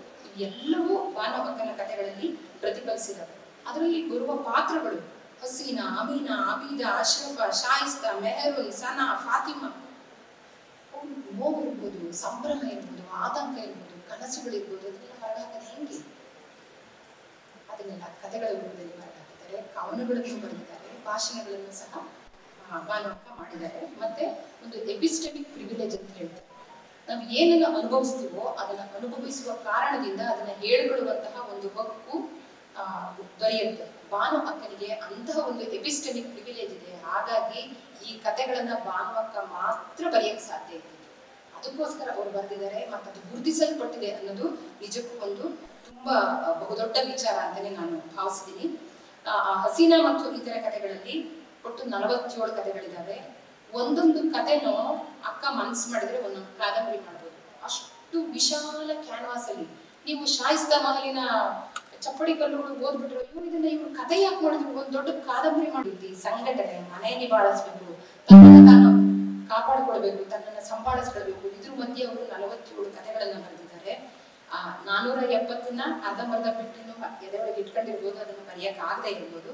ಎಲ್ಲವೂ ಭಾನು ಅಕ್ಕನ ಕಥೆಗಳಲ್ಲಿ ಪ್ರತಿಫಲಿಸಿದವು. ಅದರಲ್ಲಿ ಬರುವ ಪಾತ್ರಗಳು ಹಸೀನಾ, ಅಮೀನಾ, ಆಬೀದಾ, ಅಶ್ರಫಾ, ಶಾಯಿಸ್ತಾ, ಮೆಹರೂನ್, ಸನಾ, ಫಾತಿಮಾ, ನೋವು ಇರ್ಬೋದು, ಸಂಭ್ರಮ ಇರ್ಬೋದು, ಆತಂಕ ಇರ್ಬೋದು, ಕನಸುಗಳಿರ್ಬೋದು, ಅದನ್ನೆಲ್ಲ ಹೊರಗಾಕೋದು ಹೆಂಗೆ? ಅದನ್ನೆಲ್ಲ ಕಥೆಗಳ ರೂಪದಲ್ಲಿ ಹೊರಗಾಕಿದ್ದಾರೆ. ಕವನಗಳನ್ನು ಬರೆದಿದ್ದಾರೆ, ಭಾಷಣಗಳನ್ನು ಸಹ ಭಾನು ಅಕ್ಕ ಮಾಡಿದ್ದಾರೆ. ಮತ್ತೆ ಒಂದು ಎಪಿಸ್ಟೆಮಿಕ್ ಪ್ರಿವಿಲೇಜ್ ಅಂತ ಹೇಳ್ತಾರೆ. ನಾವು ಏನನ್ನ ಅನುಭವಿಸ್ತೀವೋ ಅದನ್ನ ಅನುಭವಿಸುವ ಕಾರಣದಿಂದ ಅದನ್ನ ಹೇಳ್ಕೊಳ್ಳುವಂತಹ ಒಂದು ಹಕ್ಕು ದೊರೆಯುತ್ತೆ. ಭಾನು ಅಕ್ಕನಿಗೆ ಅಂತಹ ಒಂದು ಎಪಿಸ್ಟೆಮಿಕ್ ಪ್ರಿವಿಲೇಜ್ ಇದೆ. ಹಾಗಾಗಿ ಈ ಕಥೆಗಳನ್ನ ಭಾನು ಅಕ್ಕ ಮಾತ್ರ ಬರೆಯಕ್ಕೆ ಸಾಧ್ಯ ಇದೆ. ಅದಕ್ಕೋಸ್ಕರ ಅವ್ರು ಬರೆದಿದ್ದಾರೆ, ಮತ್ತು ಅದು ಗುರುತಿಸಲ್ಪಟ್ಟಿದೆ ಅನ್ನೋದು ನಿಜಕ್ಕೂ ಒಂದು ತುಂಬಾ ಬಹುದೊಡ್ಡ ವಿಚಾರ ಅಂತಾನೆ ನಾನು ಭಾವಿಸಿದ್ದೀನಿ. ಹಸೀನಾ ಮತ್ತು ಇತರ ಕಥೆಗಳಲ್ಲಿ ಒಟ್ಟು 47 ಕಥೆಗಳಿದ್ದಾವೆ. ಒಂದೊಂದು ಕಥೆನೂ ಅಕ್ಕ ಮನಸ್ಸು ಮಾಡಿದ್ರೆ ಒಂದೊಂದು ಕಾದಂಬರಿ ಮಾಡ್ಬೋದು. ಅಷ್ಟು ವಿಶಾಲ ಕ್ಯಾನ್ವಾಸ್ ಅಲ್ಲಿ ನೀವು ಶಾಯಿಸ್ತಾ ಮಹಲಿನ ಚಪ್ಪಡಿ ಕಲ್ಲುಗಳು ಓದ್ಬಿಟ್ರು, ಇವ್ರು ಕಥೆ ಯಾಕೆ ಮಾಡಿದ್ರು, ಒಂದು ದೊಡ್ಡ ಕಾದಂಬರಿ ಮಾಡಿದ್ವಿ. ಸಂಘಟನೆ, ಮನೆ ನಿಭಾಯಿಸ್ಬೇಕು, ತನ್ನನ್ನು ತಾನು ಕಾಪಾಡಿಕೊಳ್ಬೇಕು, ತನ್ನನ್ನು ಸಂಭಾಳಿಸ್ಕೊಳ್ಬೇಕು. ಇದ್ರ ಮಧ್ಯೆ ಅವರು 47 ಕಥೆಗಳನ್ನ ಬರೆದಿದ್ದಾರೆ. 470ನ್ನ ಅರ್ಧಂಬರ್ಧ ಬಿಟ್ಟು ಎದೆಯೊಳಗೆ ಇಟ್ಕೊಂಡಿರ್ಬೋದು, ಅದನ್ನು ಬರೆಯಕ್ಕೆ ಆಗದೆ ಇರ್ಬೋದು.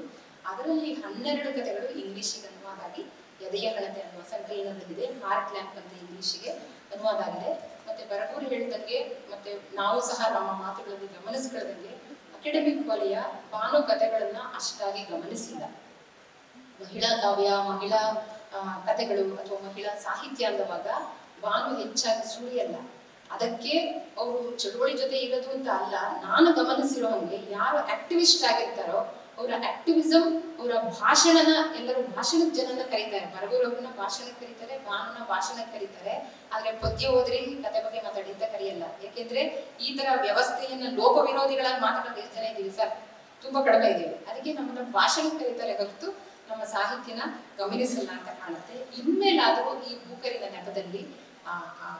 ಅದರಲ್ಲಿ 12 ಕಥೆಗಳು ಇಂಗ್ಲಿಷಿಗೆ ಅನುವಾದ ಆಗಿ ಎದೆಯ ಹಣತೆ ಅನ್ನುವ ಸಂಕಲನದಲ್ಲಿದೆ. ಹಾರ್ಟ್ ಲ್ಯಾಂಪ್ ಅಂತ ಇಂಗ್ಲಿಷಿಗೆ ಅನುವಾದ ಆಗಿದೆ. ಮತ್ತೆ ಬರಗೂರು ಹೇಳಿದಂಗೆ, ಮತ್ತೆ ನಾವು ಸಹ ನಮ್ಮ ಮಾತುಗಳಲ್ಲಿ ಗಮನಿಸ್ಕೊಳ್ಳದಂಗೆ, ಅಕಾಡೆಮಿಕ್ ವಲಯ ಭಾನು ಕಥೆಗಳನ್ನ ಅಷ್ಟಾಗಿ ಗಮನಿಸಿಲ್ಲ. ಮಹಿಳಾ ಕಾವ್ಯ, ಮಹಿಳಾ ಕಥೆಗಳು ಅಥವಾ ಮಹಿಳಾ ಸಾಹಿತ್ಯ ಅಂದವಾಗ ಭಾನು ಹೆಚ್ಚಾಗಿ ಸುಳಿಯಲ್ಲ. ಅದಕ್ಕೆ ಅವರು ಚಳುವಳಿ ಜೊತೆ ಇರೋದು ಅಂತ ಅಲ್ಲ, ನಾನು ಗಮನಿಸಿರೋ ಹಂಗೆ ಯಾರು ಆಕ್ಟಿವಿಸ್ಟ್ ಆಗಿರ್ತಾರೋ ಅವರ ಆಕ್ಟಿವಿಸಂ, ಅವರ ಭಾಷಣನ, ಎಲ್ಲರೂ ಭಾಷಣದ ಜನನ ಕರೀತಾರೆ. ಬರಗೂರವ್ರನ್ನ ಭಾಷಣಕ್ಕೆ ಕರೀತಾರೆ, ಭಾನುನ ಭಾಷಣಕ್ಕೆ ಕರೀತಾರೆ. ಆದ್ರೆ ಪದ್ಯ ಓದ್ರಿ, ಕತೆ ಬಗ್ಗೆ ಮಾತಾಡಿ ಅಂತ ಕರೆಯಲ್ಲ. ಯಾಕೆಂದ್ರೆ ಈ ತರ ವ್ಯವಸ್ಥೆಯನ್ನ ಲೋಕ ವಿರೋಧಿಗಳಾಗಿ ಮಾತಾಡೋದು ಎಷ್ಟು ಜನ ಇದೀವಿ ಸರ್? ತುಂಬಾ ಕಡಿಮೆ ಇದೀವಿ. ಅದಕ್ಕೆ ನಮ್ಮನ್ನ ಭಾಷಣಕ್ಕೆ ಕರೀತಾರೆ ಹೊರತು ನಮ್ಮ ಸಾಹಿತ್ಯನ ಗಮನಿಸಲ್ಲ ಅಂತ ಕಾಣುತ್ತೆ. ಇನ್ಮೇಲಾದರೂ ಈ ಭೂಕರಿನ ನೆಪದಲ್ಲಿ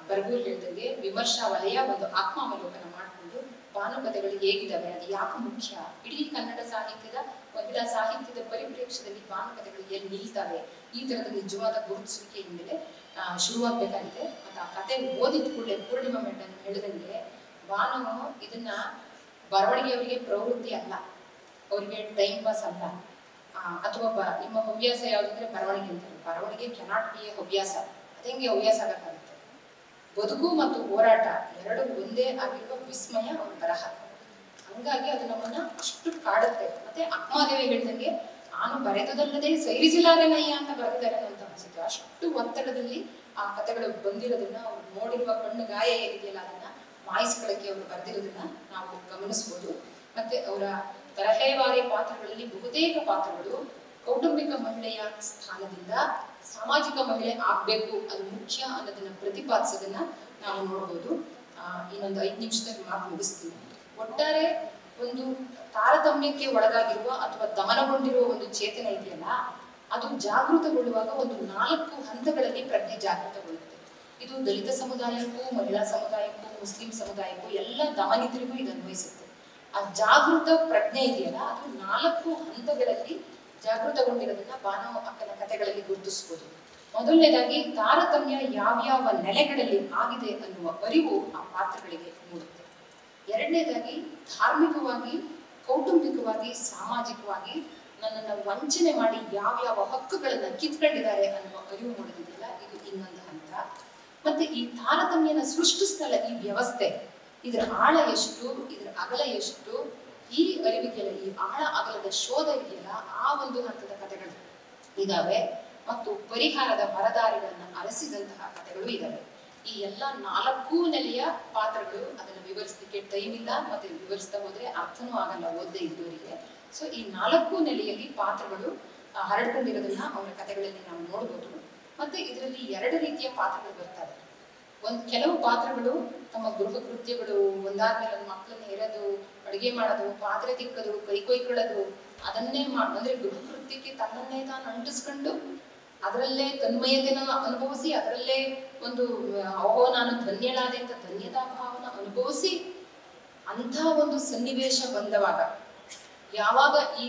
ಬರಗೂರು ಹೇಳಿದಂಗೆ ವಿಮರ್ಶಾ ವಲಯ ಒಂದು ಆತ್ಮಾವಲೋಕನ ಮಾಡಿಕೊಂಡು ಭಾನುಕಥೆಗಳು ಹೇಗಿದ್ದಾವೆ, ಅದು ಯಾಕೆ ಮುಖ್ಯ, ಇಡೀ ಕನ್ನಡ ಸಾಹಿತ್ಯದ ಮಹಿಳಾ ಸಾಹಿತ್ಯದ ಪರಿಪ್ರೇಕ್ಷ್ಯದಲ್ಲಿ ಭಾನುಕಥೆಗಳು ಎಲ್ಲಿ ನಿಲ್ತವೆ, ಈ ತರದ ನಿಜವಾದ ಗುರುತಿಸುವಿಕೆಯಿಂದಲೇ ಶುರುವಾಗಬೇಕಾಗಿದೆ. ಮತ್ತು ಆ ಕತೆ ಓದಿದ ಕೂಡಲೇ ಪೂರ್ಣಿಮಾ ಮೇಡಮ್ ಹೇಳಿದಂಗೆ ಭಾನು ಇದನ್ನ ಬರವಣಿಗೆಯವರಿಗೆ ಪ್ರವೃತ್ತಿ ಅಲ್ಲ, ಅವರಿಗೆ ಟೈಮ್ ಪಾಸ್ ಅಲ್ಲ, ಅಥವಾ ನಿಮ್ಮ ಹವ್ಯಾಸ ಯಾವುದಂದ್ರೆ ಬರವಣಿಗೆ ಅಂತಾರೆ. ಬರವಣಿಗೆ ಕೆನಾಟ್ ಬಿ ಎ ಹವ್ಯಾಸ. ಅದೇಂಗೆ ಹವ್ಯಾಸ ಆಗಕ್ಕಾಗುತ್ತೆ? ಬದುಕು ಮತ್ತು ಹೋರಾಟ ಎರಡು ಒಂದೇ ಆಗಿರುವ ವಿಸ್ಮಯ ಅವರ ಬರಹ. ಹಂಗಾಗಿ ಅದು ನಮ್ಮನ್ನ ಅಷ್ಟು ಕಾಡುತ್ತೆ. ಮತ್ತೆ ಅಕ್ಕಮಹಾದೇವಿ ಹೇಳ್ದಂಗೆ ನಾನು ಬರೆದುದಲ್ಲದೆ ಸೈರಿಸಲಾರೆನಯ್ಯ ಅಂತ ಬರೆದಿದ್ದಾರೆ ಅಂತ ಅನ್ಸುತ್ತೆ. ಅಷ್ಟು ಒತ್ತಡದಲ್ಲಿ ಆ ಕಥೆಗಳು ಬಂದಿರೋದನ್ನ, ಅವ್ರು ನೋಡಿರುವ ಕಣ್ಣು ಗಾಯ ಏನಿದೆಯಲ್ಲ ಅದನ್ನ ಮಾಯಿಸ್ಕೊಳ್ಳಕ್ಕೆ ಅವರು ಬರೆದಿರೋದನ್ನ ನಾವು ಗಮನಿಸ್ಬೋದು. ಮತ್ತೆ ಅವರ ತರಹೇವಾರಿ ಪಾತ್ರಗಳಲ್ಲಿ ಬಹುತೇಕ ಪಾತ್ರಗಳು ಕೌಟುಂಬಿಕ ಮಹಿಳೆಯ ಸ್ಥಾನದಿಂದ ಸಾಮಾಜಿಕ ಮಹಿಳೆ ಆಗ್ಬೇಕು, ಅದು ಮುಖ್ಯ ಅನ್ನೋದನ್ನ ಪ್ರತಿಪಾದಿಸೋದನ್ನ ನಾವು ನೋಡ್ಬೋದು. ಇನ್ನೊಂದು 5 ನಿಮಿಷದಲ್ಲಿ ಮಾತು ಮುಗಿಸ್ತೀನಿ. ಒಟ್ಟಾರೆ ಒಂದು ತಾರತಮ್ಯಕ್ಕೆ ಒಳಗಾಗಿರುವ ಅಥವಾ ದಮನಗೊಂಡಿರುವ ಒಂದು ಚೇತನ ಇದೆಯಲ್ಲ, ಅದು ಜಾಗೃತಗೊಳ್ಳುವಾಗ ಒಂದು 4 ಹಂತಗಳಲ್ಲಿ ಪ್ರಜ್ಞೆ ಜಾಗೃತಗೊಳ್ಳುತ್ತೆ. ಇದು ದಲಿತ ಸಮುದಾಯಕ್ಕೂ, ಮಹಿಳಾ ಸಮುದಾಯಕ್ಕೂ, ಮುಸ್ಲಿಂ ಸಮುದಾಯಕ್ಕೂ ಎಲ್ಲ ದಮನಿತರಿಗೂ ಇದು ಅನ್ವಯಿಸುತ್ತೆ. ಆ ಜಾಗೃತ ಪ್ರಜ್ಞೆ ಇದೆಯಲ್ಲ, ಅದು 4 ಹಂತಗಳಲ್ಲಿ ಜಾಗೃತಗೊಂಡಿರೋದನ್ನ ಭಾನು ಅಕ್ಕನ ಕಥೆಗಳಲ್ಲಿ ಗುರುತಿಸಬಹುದು. ಮೊದಲನೇದಾಗಿ ತಾರತಮ್ಯ ಯಾವ್ಯಾವ ನೆಲೆಗಳಲ್ಲಿ ಆಗಿದೆ ಅನ್ನುವ ಅರಿವು ಆ ಪಾತ್ರಗಳಿಗೆ ಮೂಡುತ್ತೆ. ಎರಡನೇದಾಗಿ ಧಾರ್ಮಿಕವಾಗಿ, ಕೌಟುಂಬಿಕವಾಗಿ, ಸಾಮಾಜಿಕವಾಗಿ ನನ್ನನ್ನು ವಂಚನೆ ಮಾಡಿ ಯಾವ್ಯಾವ ಹಕ್ಕುಗಳನ್ನ ಕಿತ್ಕೊಂಡಿದ್ದಾರೆ ಅನ್ನುವ ಅರಿವು ಮೂಡಿದಿದೆಯಲ್ಲ, ಇದು ಇನ್ನೊಂದು ಹಂತ. ಮತ್ತೆ ಈ ತಾರತಮ್ಯನ ಸೃಷ್ಟಿಸ್ತಲ್ಲ ಈ ವ್ಯವಸ್ಥೆ, ಇದರ ಆಳ ಎಷ್ಟು, ಇದರ ಅಗಲ ಎಷ್ಟು, ಈ ಅರಿವಿಗೆಲ್ಲ ಈ ಆಳ ಅಗಲದ ಶೋಧ ಇದೆಯಲ್ಲ, ಆ ಒಂದು ಹಂತದ ಕಥೆಗಳು ಇದಾವೆ. ಮತ್ತು ಪರಿಹಾರದ ಹೊರದಾರಿಗಳನ್ನ ಅರಸಿದಂತಹ ಕಥೆಗಳು ಇದಾವೆ. ಈ ಎಲ್ಲ 4 ನೆಲೆಯ ಪಾತ್ರಗಳು, ಅದನ್ನ ವಿವರಿಸಲಿಕ್ಕೆ ಟೈಮ್ ಇಲ್ಲ, ಮತ್ತೆ ವಿವರಿಸ್ತಾ ಹೋದ್ರೆ ಅರ್ಥನೂ ಆಗಲ್ಲ ಓದದೇ ಇದ್ದವರಿಗೆ. ಸೊ ಈ 4 ನೆಲೆಯಲ್ಲಿ ಪಾತ್ರಗಳು ಹರಡ್ಕೊಂಡಿರೋದನ್ನ ಅವರ ಕಥೆಗಳಲ್ಲಿ ನಾವು ನೋಡ್ಬೋದು. ಮತ್ತೆ ಇದರಲ್ಲಿ 2 ರೀತಿಯ ಪಾತ್ರಗಳು ಬರ್ತವೆ. ಕೆಲವು ಪಾತ್ರಗಳು ತಮ್ಮ ಗೃಹ ಕೃತ್ಯಗಳು, ಒಂದಾದ್ಮೇಲೆ ಮಕ್ಕಳನ್ನ ಹೆರೋದು, ಅಡುಗೆ ಮಾಡೋದು, ಪಾತ್ರೆ ತಿಕ್ಕೋದು, ಕೈ ಕೊಯ್ಕೊಳ್ಳೋದು, ಅದನ್ನೇ ಅಂದ್ರೆ ಗೃಹ ಕೃತ್ಯಕ್ಕೆ ತನ್ನನ್ನೇ ತಾನು ಅಂಟಿಸ್ಕೊಂಡು ಅದರಲ್ಲೇ ತನ್ಮಯತೆನ ಅನುಭವಿಸಿ, ಅದರಲ್ಲೇ ಒಂದು ಓಹೋ ನಾನು ಧನ್ಯಳಾದೆ ಅಂತ ಧನ್ಯತಾ ಭಾವನ ಅನುಭವಿಸಿ, ಅಂಥ ಒಂದು ಸನ್ನಿವೇಶ ಬಂದವಾಗ ಯಾವಾಗ ಈ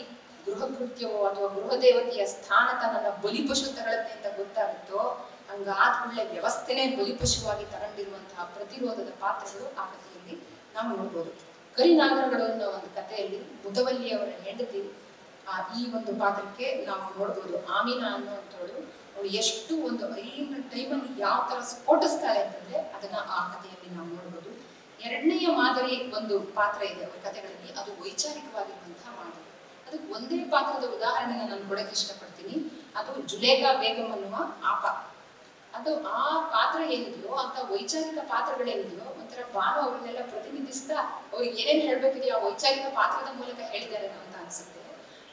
ಗೃಹ ಕೃತ್ಯವೋ ಅಥವಾ ಗೃಹ ದೇವತೆಯ ಸ್ಥಾನ ತನ್ನ ಬಲಿಪಶು ತಗೊಳುತ್ತೆ ಅಂತ ಗೊತ್ತಾಗುತ್ತೋ, ಹಂಗಾದ ಒಳ್ಳೆ ವ್ಯವಸ್ಥೆನೇ ಬಲಿಪಶುವಾಗಿ ತಗೊಂಡಿರುವಂತಹ ಪ್ರತಿರೋಧದ ಪಾತ್ರಗಳು ಆ ಕಥೆಯಲ್ಲಿ ನಾವು ನೋಡ್ಬೋದು. ಕರಿನಾಗರಗಳು ಅನ್ನೋ ಒಂದು ಕಥೆಯಲ್ಲಿ ಮುದವಲ್ಲಿಯವರ ಹೆಂಡತಿ ಈ ಒಂದು ಪಾತ್ರಕ್ಕೆ ನಾವು ನೋಡ್ಬೋದು. ಆಮೀನಾ ಅನ್ನುವಂಥವಳು, ಅವಳು ಎಷ್ಟು ಒಂದು ಐಲಿನ ಟೈಮಲ್ಲಿ ಯಾವ ತರ ಸ್ಫೋಟಿಸ್ತಾಳೆ ಅಂತಂದ್ರೆ ಅದನ್ನ ಆ ಕಥೆಯಲ್ಲಿ ನಾವು ನೋಡ್ಬೋದು. ಎರಡನೆಯ ಮಾದರಿ ಒಂದು ಪಾತ್ರ ಇದೆ ಅವರ ಕಥೆಗಳಲ್ಲಿ, ಅದು ವೈಚಾರಿಕವಾಗಿರುವಂತಹ ಮಾದರಿ. ಅದಕ್ಕೆ ಒಂದೇ ಪಾತ್ರದ ಉದಾಹರಣೆನ ನಾನು ಕೊಡಕ್ಕೆ ಇಷ್ಟಪಡ್ತೀನಿ. ಅದು ಜುಲೇಖಾ ಬೇಗಂ ಅನ್ನುವ ಆಪ. ಅದು ಆ ಪಾತ್ರ ಏನಿದೆಯೋ ಅಂತ ವೈಚಾರಿಕ ಪಾತ್ರಗಳೇನಿದೆಯೋ ಒಂಥರ ಭಾನು ಅವ್ರನ್ನೆಲ್ಲ ಪ್ರತಿನಿಧಿಸ್ತಾ ಅವ್ರಿಗೆ ಏನೇನು ಹೇಳ್ಬೇಕಿದೆಯೋ ಆ ವೈಚಾರಿಕ ಪಾತ್ರದ ಮೂಲಕ ಹೇಳಿದ್ದಾರೆ ಅಂತ ಅನ್ಸುತ್ತೆ.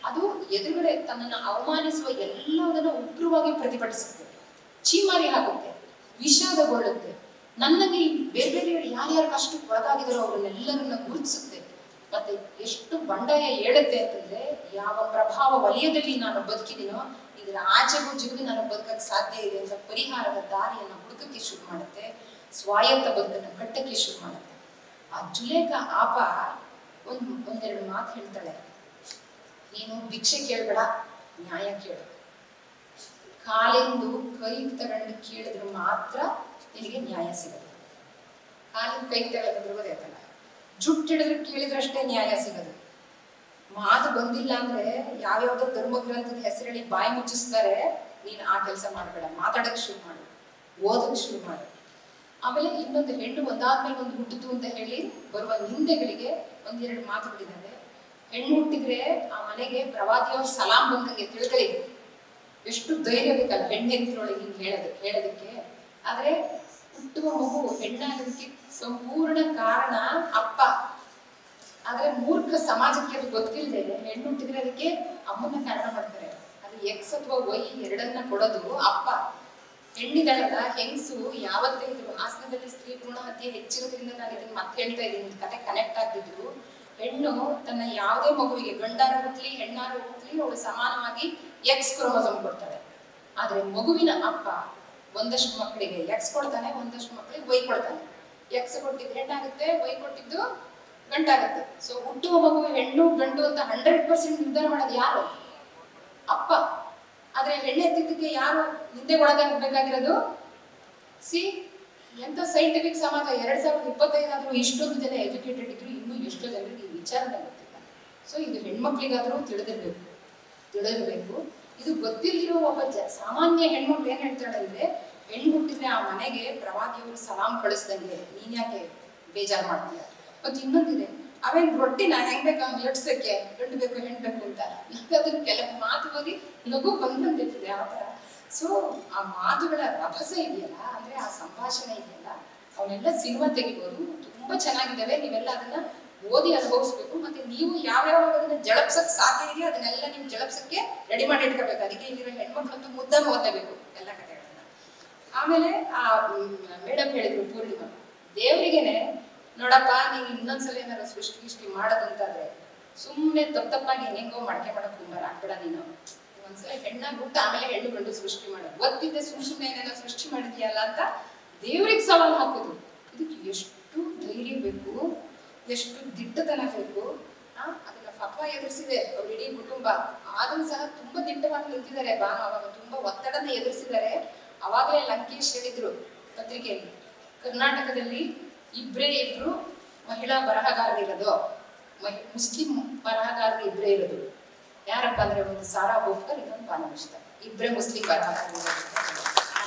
ಅದು ಎದುರುಗಡೆ ತನ್ನನ್ನು ಅವಮಾನಿಸುವ ಎಲ್ಲದನ್ನು ಉಗ್ರವಾಗಿ ಪ್ರತಿಭಟಿಸುತ್ತೆ, ಚೀಮಾರಿ ಹಾಕುತ್ತೆ, ವಿಷಾದಗೊಳ್ಳುತ್ತೆ. ನನಗೆ ಬೇರೆ ಬೇರೆಯವರು ಯಾರ್ಯಾರು ಕಷ್ಟಕ್ಕೆ ಒಳಗಾಗಿದಾರೋ ಅವ್ರನ್ನೆಲ್ಲರನ್ನ ಗುರುತಿಸುತ್ತೆ. ಮತ್ತೆ ಎಷ್ಟು ಬಂಡಾಯ ಹೇಳುತ್ತೆ ಅಂತಂದ್ರೆ, ಯಾವ ಪ್ರಭಾವ ವಲಯದಲ್ಲಿ ನಾನು ಬದುಕಿದೀನೋ ಇದರ ಆಚೆಗೂ ಜಿಗುದು ನಾನು ಬದುಕಕ್ಕೆ ಸಾಧ್ಯ ಇದೆ ಅಂತ ಪರಿಹಾರದ ದಾರಿಯನ್ನು ಹುಡುಕಕ್ಕೆ ಶುರು ಮಾಡುತ್ತೆ, ಸ್ವಾಯತ್ತ ಬದುಕನ್ನು ಕಟ್ಟಕ್ಕೆ ಶುರು ಮಾಡುತ್ತೆ. ಆ ಜುಲೇಖಾ ಆಪ ಒಂದೆರಡು ಮಾತು ಹೇಳ್ತಾಳೆ. ನೀನು ಭಿಕ್ಷೆ ಕೇಳ್ಬೇಡ, ನ್ಯಾಯ ಕೇಳು. ಕಾಲೆಂದು ಕೈ ತಗೊಂಡು ಕೇಳಿದ್ರೆ ಮಾತ್ರ ನಿನಗೆ ನ್ಯಾಯ ಸಿಗೋದು. ಕಾಲಿಂದ ಕೈ ತಗೊಳ್ಳೋದು ಗೊತ್ತಾಯ್ತಲ್ಲ, ಜುಟ್ಟು ಹಿಡಿದ್ರೆ ಕೇಳಿದ್ರಷ್ಟೇ ನ್ಯಾಯ ಸಿಗೋದು. ಮಾತು ಬಂದಿಲ್ಲ ಅಂದ್ರೆ ಯಾವ್ಯಾವ್ದೋ ಧರ್ಮ ಗ್ರಂಥದ ಹೆಸರೇಳಿ ಬಾಯಿ ಮುಚ್ಚಿಸ್ತಾರೆ. ನೀನು ಆ ಕೆಲಸ ಮಾಡಬೇಡ, ಮಾತಾಡಕ್ ಶುರು ಮಾಡು, ಓದಕ್ ಶುರು ಮಾಡು. ಆಮೇಲೆ ಇನ್ನೊಂದು ಹೆಣ್ಣು ಒಂದಾದ್ಮೇಲೆ ಒಂದು ಹುಟ್ಟಿತು ಅಂತ ಹೇಳಿ ಬರುವ ನಿಂದೆಗಳಿಗೆ ಒಂದೆರಡು ಮಾತುಗಳಿದ್ದಾವೆ. ಹೆಣ್ಣು ಹುಟ್ಟಿದ್ರೆ ಆ ಮನೆಗೆ ಪ್ರವಾದಿಯವ್ರ ಸಲಾಂ ಬಂದಂಗೆ ತಿಳ್ಕೊಳ್ಳಿ. ಎಷ್ಟು ಧೈರ್ಯ ಬೇಕಲ್ಲ ಹೆಣ್ಣೆತ್ತಿನೊಳಗೆ ಹಿಂಗೆ ಹೇಳೋದಕ್ಕೆ. ಆದ್ರೆ ಹುಟ್ಟುವ ಮಗು ಹೆಣ್ಣಾಗೋದಕ್ಕೆ ಸಂಪೂರ್ಣ ಕಾರಣ ಅಪ್ಪ. ಆದ್ರೆ ಮೂರ್ಖ ಸಮಾಜಕ್ಕೆ ಅದು ಗೊತ್ತಿಲ್ಲದೆ ಹೆಣ್ಣು ಹುಟ್ಟಿದ್ರೆ ಅದಕ್ಕೆ ಅಮ್ಮನ ಕಾರಣ ಮಾಡ್ತಾರೆ. ಅದು ಎಕ್ಸ್ ಅಥವಾ ವೈ ಎರಡನ್ನ ಕೊಡೋದು ಅಪ್ಪ. ಹೆಣ್ಣಿಗಳಲ್ಲ, ಹೆಂಗಸು ಯಾವತ್ತೇ ಇದ್ರು ಹಾಸನದಲ್ಲಿ ಸ್ತ್ರೀ ಭ್ರೂಣ ಹತ್ಯೆ ಹೆಚ್ಚಿರೋದ್ರಿಂದ ನಾನು ಇದನ್ನ ಮತ್ತೆ ಹೇಳ್ತಾ ಇದ್ದೀನಿ, ಕತೆ ಕನೆಕ್ಟ್ ಆಗ್ತಿದ್ರು. ಹೆಣ್ಣು ತನ್ನ ಯಾವುದೇ ಮಗುವಿಗೆ ಗಂಡಾರ ಹುಟ್ಲಿ ಹೆಣ್ಣಾರ ಹುಟ್ಲಿ ಅವಳು ಸಮಾನವಾಗಿ ಎಕ್ಸ್ ಕ್ರೋಮೋಸೋಮ್ ಕೊಡ್ತಾಳೆ. ಆದ್ರೆ ಮಗುವಿನ ಅಪ್ಪ ಒಂದಷ್ಟು ಮಕ್ಕಳಿಗೆ ಎಕ್ಸ್ ಕೊಡ್ತಾನೆ, ಒಂದಷ್ಟು ಮಕ್ಕಳಿಗೆ ವೈ ಕೊಡ್ತಾನೆ. ಎಕ್ಸ್ ಕೊಟ್ಟಿದ್ದು ಹೆಣ್ಣಾಗುತ್ತೆ, ವೈ ಕೊಟ್ಟಿದ್ದು ಗಂಟಾಗುತ್ತೆ. ಸೊ ಹುಟ್ಟುವ ಮಗು ಹೆಣ್ಣು ಗಂಡು ಅಂತ 100% ನಿರ್ಧಾರ ಮಾಡೋದು ಯಾರು? ಅಪ್ಪ. ಆದ್ರೆ ಹೆಣ್ಣು ಎತ್ತಿದ್ದಕ್ಕೆ ಯಾರು ಹಿಂದೆ ಒಳಗಾಗಬೇಕಾಗಿರೋದು? ಸಿ, ಎಂತ ಸೈಂಟಿಫಿಕ್ ಸಮಾಜ. 2025 ಆದ್ರೂ ಇಷ್ಟೊಂದು ಜನ ಎಜುಕೇಟೆಡ್ ಇದ್ರು ಇನ್ನೂ ಎಷ್ಟೋ ಜನರಿಗೆ ಈ ವಿಚಾರನೆ ಗೊತ್ತಿಲ್ಲ. ಸೊ ಇದು ಹೆಣ್ಮಕ್ಳಿಗಾದ್ರೂ ತಿಳಿದಿರ್ಬೇಕು. ಇದು ಗೊತ್ತಿರೋ ಒಬ್ಬ ಸಾಮಾನ್ಯ ಹೆಣ್ಮಕ್ಳು ಏನ್ ಹೇಳ್ತಾಳೆ ಅಂದ್ರೆ, ಹೆಣ್ಣು ಹುಟ್ಟಿದ್ರೆ ಆ ಮನೆಗೆ ಪ್ರವಾದಿಯವರು ಸಲಾಂ ಕಳಿಸ್ದಂಗೆ, ನೀನ್ ಯಾಕೆ ಬೇಜಾರು ಮಾಡ್ತೀಯ? ಮತ್ತೆ ಇನ್ನೊಂದಿದೆ, ಅವೇನ್ ರೊಟ್ಟಿನ ಹೆಂಗ್ ಬೇಕು ಲಟ್ಸಕ್ಕೆ, ಗಂಡು ಬೇಕು ಹೆಣ್ಣು ಬೇಕು ಅಂತ. ನನಗೆ ಅದನ್ನ ಕೆಲವು ಮಾತು ಓದಿ ನಗು ಬಂದಿರ್ತಿದೆ ಆ ಥರ. ಸೊ ಆ ಮಾತುಗಳ ರಭಸ ಇದೆಯಲ್ಲ, ಅಂದ್ರೆ ಆ ಸಂಭಾಷಣೆ ಇದೆಯಲ್ಲ, ಅವನ್ನೆಲ್ಲ ಸಿನಿಮಾ ತೆಗಿಬೋದು, ತುಂಬಾ ಚೆನ್ನಾಗಿದ್ದಾವೆ. ನೀವೆಲ್ಲ ಅದನ್ನ ಓದಿ ಅನುಭವಿಸ್ಬೇಕು. ಮತ್ತೆ ನೀವು ಯಾವ್ಯಾವ ಅದನ್ನ ಜಳಪ್ಸಕ್ ಸಾಧ್ಯ ಇದೆಯೋ ಅದನ್ನೆಲ್ಲ ನೀವು ಜಳಪ್ಸಕ್ಕೆ ರೆಡಿ ಮಾಡಿ ಇಟ್ಕೋಬೇಕು. ಅದಕ್ಕೆ ಇಲ್ಲಿರೋ ಹೆಣ್ಮಕ್ಳಂತೂ ಮುದ್ದಾಗಿ ಓದಬೇಕು ಎಲ್ಲ ಕಥೆಗಳನ್ನ. ಆಮೇಲೆ ಆ ಮೇಡಮ್ ಹೇಳಿದ್ರು ಪೂರ್ಣಿಮಾ, ದೇವರಿಗೆನೆ ನೋಡಪ್ಪ, ನೀವು ಇನ್ನೊಂದ್ಸಲ ಏನಾರು ಸೃಷ್ಟಿ ಮಾಡೋದಂತಾದ್ರೆ ಸುಮ್ಮನೆ ತಪ್ಪಾಗಿ ಹೆಂಗೋ ಮಡಕೆ ಮಾಡಕ್ ಕುಂಬಾರ ಆಗ್ಬೇಡ. ನೀನು ಒಂದ್ಸಲ ಹೆಣ್ಣಾಗ್ಬಿಟ್ಟು ಆಮೇಲೆ ಹೆಣ್ಣು ಗಂಡು ಸೃಷ್ಟಿ ಮಾಡೋದು, ಗೊತ್ತಿದ್ದೆ ಸುಮ್ಮನೆ ಏನೇನೋ ಸೃಷ್ಟಿ ಮಾಡಿದ್ಯಲ್ಲ ಅಂತ ದೇವ್ರಿಗೆ ಸವಾಲು ಹಾಕೋದು. ಇದಕ್ಕೆ ಎಷ್ಟು ಧೈರ್ಯ ಬೇಕು, ಎಷ್ಟು ದಿಟ್ಟತನ ಬೇಕು. ಅದನ್ನ ಫತ್ವಾ ಎದುರಿಸಿದೆ ಅವ್ರ ಇಡೀ ಕುಟುಂಬ. ಆದ್ರೂ ಸಹ ತುಂಬಾ ದಿಟ್ಟವಾಗಿ ನಿಂತಿದ್ದಾರೆ. ಅವಾಗ ತುಂಬಾ ಒತ್ತಡನ ಎದುರಿಸಿದ್ದಾರೆ. ಅವಾಗಲೇ ಲಂಕೇಶ್ ಹೇಳಿದ್ರು ಪತ್ರಿಕೆಯಲ್ಲಿ, ಕರ್ನಾಟಕದಲ್ಲಿ ಇಬ್ರು ಮಹಿಳಾ ಬರಹಗಾರರಿರೋದು, ಮುಸ್ಲಿಂ ಬರಹಗಾರರು ಇಬ್ಬರೇ ಇರೋದು. ಯಾರಪ್ಪ ಅಂದ್ರೆ ಒಂದು ಸಾರಾ ಬೋಫ್ಕರ್, ಇನ್ನೊಂದು ಬಾನವಿಷ್ಟ, ಇಬ್ಬರೇ ಮುಸ್ಲಿಂ ಬರಹಗಾರರು.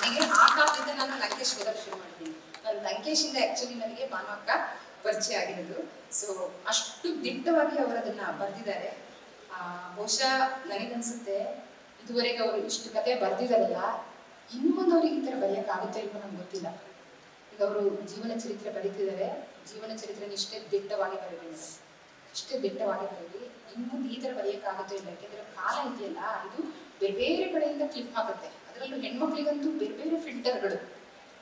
ನನಗೆ ಆ ಕಾಲದಿಂದ ನಾನು ಲಂಕೇಶ್ ಓದಕ್ಕೆ ಶುರು ಮಾಡಿದ್ದೀನಿ. ನಾನು ಲಂಕೇಶಿಂದ ಆಕ್ಚುಲಿ ನನಗೆ ಭಾನುವಕ್ಕ ಪರಿಚಯ ಆಗಿರೋದು. ಸೊ ಅಷ್ಟು ದಿಟ್ಟವಾಗಿ ಅವರು ಅದನ್ನ ಬರೆದಿದ್ದಾರೆ. ಬಹುಶಃ ನನಗನ್ಸುತ್ತೆ ಇದುವರೆಗೆ ಅವರು ಇಷ್ಟು ಕತೆ ಬರ್ದಿದಾರಲ್ಲ, ಇನ್ನು ಮುಂದೆ ಅವ್ರಿಗೆ ಈ ಥರ ಬರೆಯೋಕ್ಕಾಗುತ್ತೆ ಇಲ್ವೋ ನಮ್ಗೆ ಗೊತ್ತಿಲ್ಲ. ಈಗ ಅವರು ಜೀವನ ಚರಿತ್ರೆ ಬರೀತಿದ್ದಾರೆ, ಜೀವನ ಚರಿತ್ರೆನ ಇಷ್ಟೇ ದಿಟ್ಟವಾಗಿ ಬರೀತಿದ್ದಾರೆ, ಇಷ್ಟೇ ದಿಟ್ಟವಾಗಿ ಬರೀಲಿ. ಇನ್ನು ಮುಂದೆ ಈ ಥರ ಬರೆಯೋಕ್ಕಾಗುತ್ತೆ ಇಲ್ಲ. ಯಾಕೆಂದ್ರೆ ಕಾಲ ಇದೆಯಲ್ಲ, ಇದು ಬೇರೆ ಬೇರೆ ಕಡೆಯಿಂದ ಕ್ಲಿಪ್ ಆಗುತ್ತೆ. ಅದರಲ್ಲೂ ಹೆಣ್ಮಕ್ಳಿಗಂತೂ ಬೇರೆ ಬೇರೆ ಫಿಲ್ಟರ್ಗಳು,